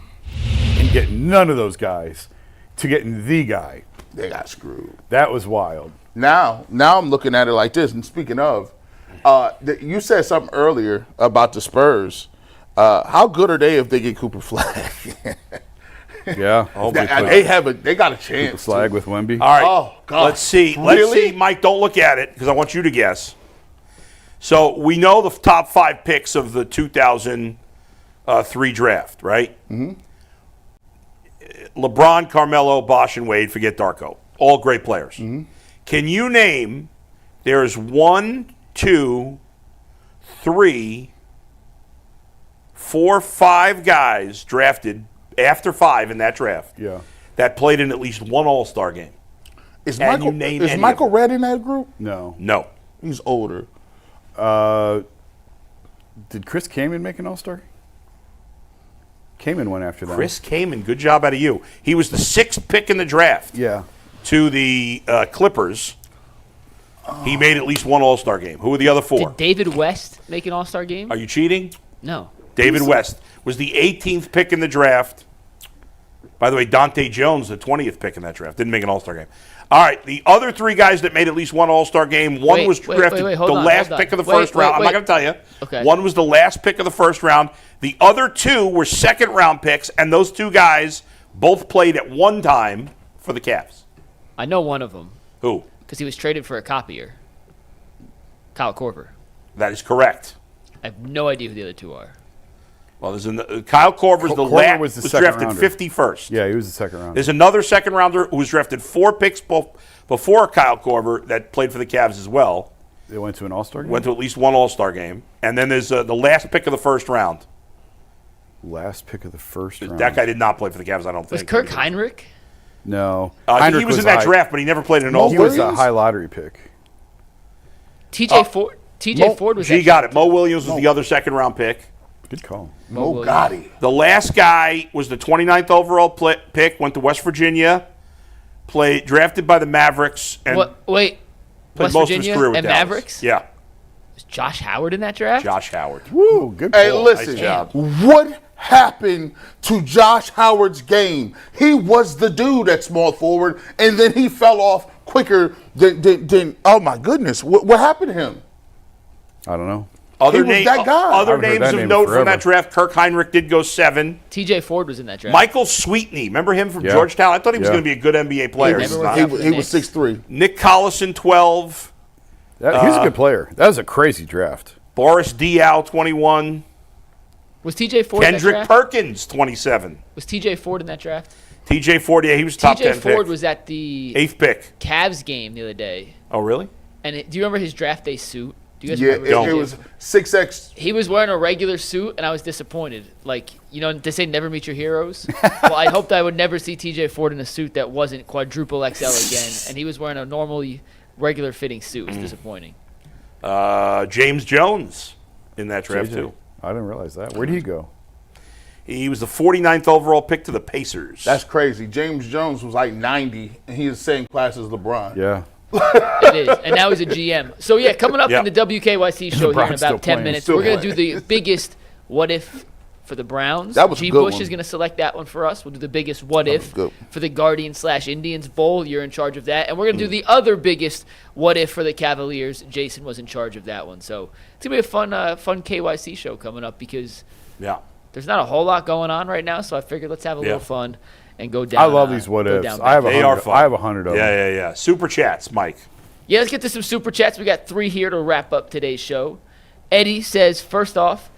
and getting none of those guys to getting the guy. They got screwed. That was wild. Now I'm looking at it like this. And speaking of, you said something earlier about the Spurs. How good are they if they get Cooper Flag? Yeah, they got a chance. Cooper Flag with Wemby. All right. Oh God. Let's see. Really? Let's see, Mike. Don't look at it because I want you to guess. So we know the top 5 picks of the 2003 draft, right? Mm-hmm. LeBron, Carmelo, Bosh, and Wade. Forget Darko. All great players. Mm-hmm. Can you name? There's 1, 2, 3, 4, 5 guys drafted after 5 in that draft that played in at least one All-Star game. Is and you name any Michael of them. Redd in that group? No. No. He's older. Did Chris Kaman make an All-Star? Kaman went after that. Chris Kaman, good job out of you. He was the 6th pick in the draft Yeah. to the Clippers. He made at least one All-Star game. Who were the other 4? Did David West make an All-Star game? Are you cheating? No. David West was the 18th pick in the draft. By the way, Dante Jones, the 20th pick in that draft, didn't make an All-Star game. All right, the other 3 guys that made at least one All-Star game, one was drafted the last pick of the first round. I'm not going to tell you. Okay. One was the last pick of the first round. The other 2 were second-round picks, and those 2 guys both played at one time for the Cavs. I know one of them Who? because he was traded for a copier. Kyle Korver. That is correct. I have no idea who the other 2 are. Well, there's Kyle Korver's the Korver last was the was second drafted rounder. 51st. Yeah, he was the second round. There's another second rounder who was drafted 4 picks before Kyle Korver that played for the Cavs as well. They went to an All-Star game? Went to at least one All-Star game. And then there's the last pick of the first round. Last pick of the first round. That guy did not play for the Cavs, I don't think. Was Kirk Heinrich? No. He Heinrich was in that high- draft, but he never played in an He All-Star. was a high lottery pick. TJ Ford. TJ Ford was. G got it. Mo Williams was the other second-round pick. Good call. Mo Gotti. The last guy was the 29th overall pick, went to West Virginia, drafted by the Mavericks, and What? Wait. played West most Virginia of his career with and Dallas. Mavericks. Yeah, Was Josh Howard in that draft? Josh Howard. Woo, good call. Hey, listen. Nice job. What happened to Josh Howard's game? He was the dude at small forward, and then he fell off quicker than oh my goodness. What happened to him? I don't know. Other, was that guy. other I've heard names that of name note from forever. that draft, Kirk Heinrich did go 7. TJ Ford was in that draft. Michael Sweetney, remember him from Yeah. Georgetown? I thought he was Yeah. going to be a good NBA player. Never He's worked not. out for the He was Knicks. 6'3". Nick Collison, 12. He's a good player. That was a crazy draft. Boris Diaw, 21. Was TJ Ford in that Kendrick draft? Perkins, 27. Was TJ Ford in that draft? TJ Ford, yeah, he was top 10 TJ Ford pick. was at the 8th pick. Cavs game the other day. Oh, really? And do you remember his draft day suit? Do you guys Yeah, remember? it was 6X. He was wearing a regular suit, and I was disappointed. Like, you know, they say never meet your heroes. Well, I hoped I would never see TJ Ford in a suit that wasn't quadruple XL again, and he was wearing a normally regular fitting suit. It was disappointing. James Jones in that draft, JJ. too. I didn't realize that. Where did he go? He was the 49th overall pick to the Pacers. That's crazy. James Jones was like 90, and he was the same class as LeBron. Yeah. It is, and now he's a GM. So yeah, coming up Yeah. in the WKYC show here in LeBron's still about 10 playing. minutes, Still we're going to playing. do the biggest what if for the Browns. That was a G. good Bush one. is going to select that one for us. We'll do the biggest what if good. for the Guardians/Indians Bowl. You're in charge of that, and we're going to do the other biggest what if for the Cavaliers. Jason was in charge of that one, so it's going to be a fun KYC show coming up because Yeah. there's not a whole lot going on right now. So I figured let's have a Yeah. little fun and go down. I love these what go ifs. down I have They are 100. fun. I have 100 of them. Yeah. Super chats, Mike. Yeah, let's get to some super chats. We got 3 here to wrap up today's show. Eddie says, first off,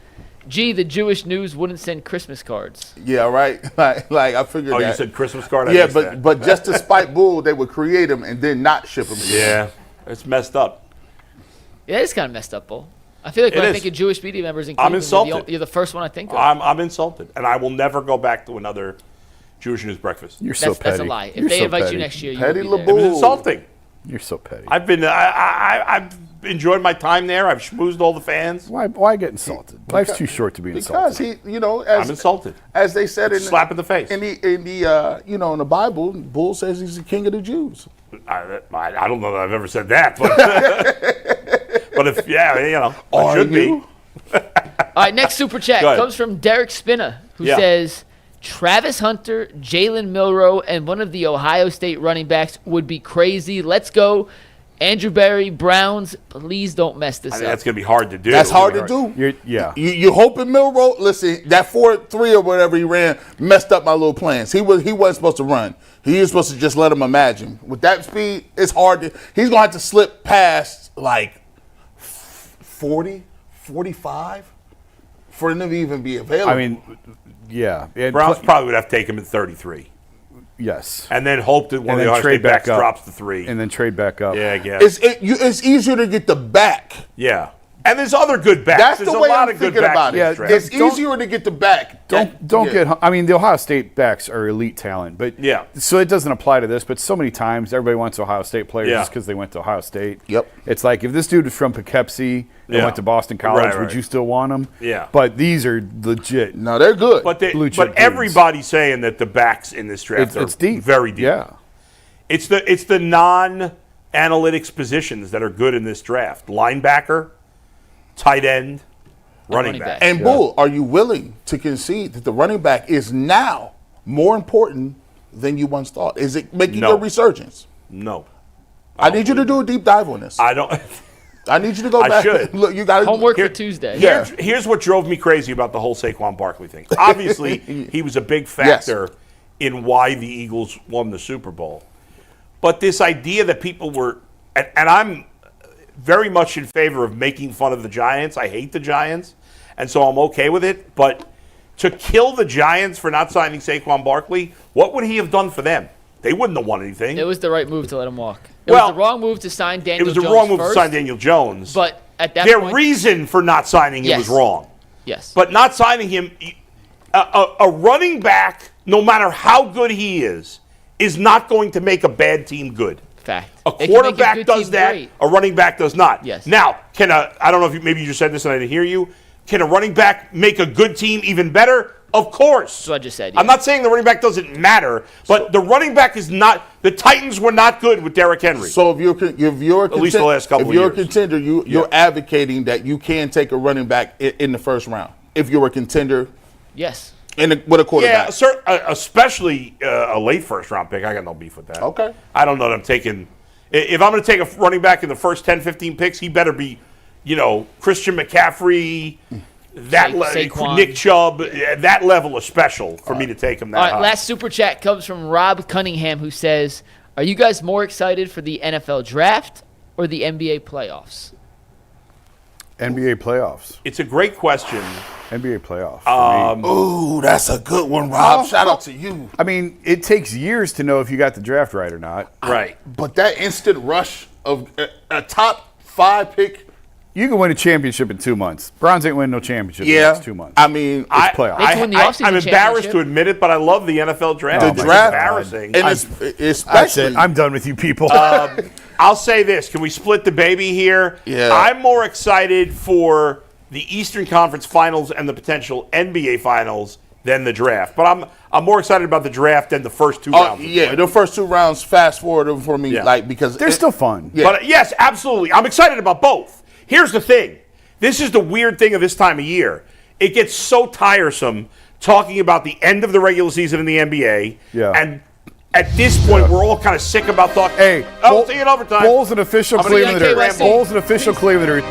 gee, the Jewish news wouldn't send Christmas cards. Yeah, right. Like I figured Oh, that. you said Christmas card? I yeah, missed that. but just to spite Bull, they would create them and then not ship them. Yeah, it's messed up. Yeah, it's kind of messed up, Bull. I feel like when It I is. think of Jewish media members in I'm Cleveland, insulted. you're the first one I think of. I'm insulted, and I will never go back to another Jewish news breakfast. You're so petty. That's a lie. If You're they so invite petty. you next year, you Petty will be It there. was LeBoul. insulting. You're so petty. I've enjoyed my time there. I've schmoozed all the fans. Why get insulted? Life's too short to be Because insulted. he, you know, I'm insulted. as they said in Slap in the face. in the you know, in the Bible, Bull says he's the king of the Jews. I don't know that I've ever said that, but but if I Are should you? be. All right, next super chat Go ahead. comes from Derek Spina, who Yeah. says, Travis Hunter, Jalen Milroe, and one of the Ohio State running backs would be crazy. Let's go. Andrew Berry, Browns, please don't mess this I up. mean, that's gonna be hard to do. That's hard to do. You hoping Milroe? Listen, that 4-3 or whatever he ran messed up my little plans. He wasn't supposed to run. He was supposed to just let him imagine. With that speed, it's hard to. He's gonna have to slip past like 40, 45 for him to even be available. I mean, yeah. And Browns probably would have to take him at 33. Yes. And then hope that one And of the then Ohio trade State back backs up. drops to 3. And then trade back up. Yeah, I guess. it's easier to get the back. Yeah. And there's other good backs. That's there's the a way lot I'm of good thinking backs about in it. this draft. It's easier to get the back. Don't get. I mean, the Ohio State backs are elite talent, but yeah. So it doesn't apply to this. But so many times, everybody wants Ohio State players Yeah. just because they went to Ohio State. Yep. It's like if this dude is from Poughkeepsie and Yeah. went to Boston College, Right. would you still want him? Yeah. But these are legit. No, they're good. But Blue chip dudes. everybody's saying that the backs in this draft It's are deep, very deep. Yeah. It's the non-analytics positions that are good in this draft: linebacker, tight end, running back. And Bull, are you willing to concede that the running back is now more important than you once thought? Is it making No. your resurgence? No, I need you to do a deep dive on this. I don't. I need you to go I back. should. Look, you got Homework for Tuesday. Yeah. Here's what drove me crazy about the whole Saquon Barkley thing. Obviously, he was a big factor in why the Eagles won the Super Bowl. But this idea that people were, and I'm very much in favor of making fun of the Giants. I hate the Giants, and so I'm okay with it. But to kill the Giants for not signing Saquon Barkley, what would he have done for them? They wouldn't have won anything. It was the right move to let him walk. It Well, was the wrong move to sign Daniel It Jones was the wrong move first, to sign Daniel Jones. But at that their point, reason for not signing him Yes. was wrong. yes. But not signing him, a running back, no matter how good he is not going to make a bad team good. Fact. A It can make quarterback good does team that. great. A running back does not. Yes. Now, I don't know if maybe you just said this and I didn't hear you. Can a running back make a good team even better? Of course. That's what I just said. I'm not saying the running back doesn't matter, but the running back is not. The Titans were not good with Derrick Henry. So if you're At least the last couple if you're of a years. contender, you're advocating that you can take a running back in the first round if you're a contender Yes. with a quarterback. Especially a late first round pick. I got no beef with that. Okay. I don't know that I'm taking. If I'm going to take a running back in the first 10, 15 picks, he better be, Christian McCaffrey, Saquon. Nick Chubb, that level is special for me to take him that All right, high. last super chat comes from Rob Cunningham, who says, "Are you guys more excited for the NFL draft or the NBA playoffs?" NBA playoffs. It's a great question. NBA playoffs. For me. Ooh, that's a good one, Rob. Shout out to you. I mean, it takes years to know if you got the draft right or not. Right. But that instant rush of a top 5 pick, You can win a championship in 2 months. Browns ain't winning no championship in the next 2 months. I mean, It's playoffs. They can win the offseason I'm embarrassed championship. to admit it, but I love the NFL draft. the It's draft, embarrassing. and That's especially it. I'm done with you people. I'll say this. Can we split the baby here? Yeah. I'm more excited for the Eastern Conference Finals and the potential NBA Finals than the draft. But I'm more excited about the draft than the first 2 rounds. yeah, the first 2 rounds fast forward for me, Yeah. because They're still fun. Yeah. But yes, absolutely. I'm excited about both. Here's the thing. This is the weird thing of this time of year. It gets so tiresome talking about the end of the regular season in the NBA. Yeah. And at this point, we're all kind of sick about talking. Hey, see you in overtime. Bull's an official I'm gonna- Clevelander. KYC. Bull's an official Clevelander.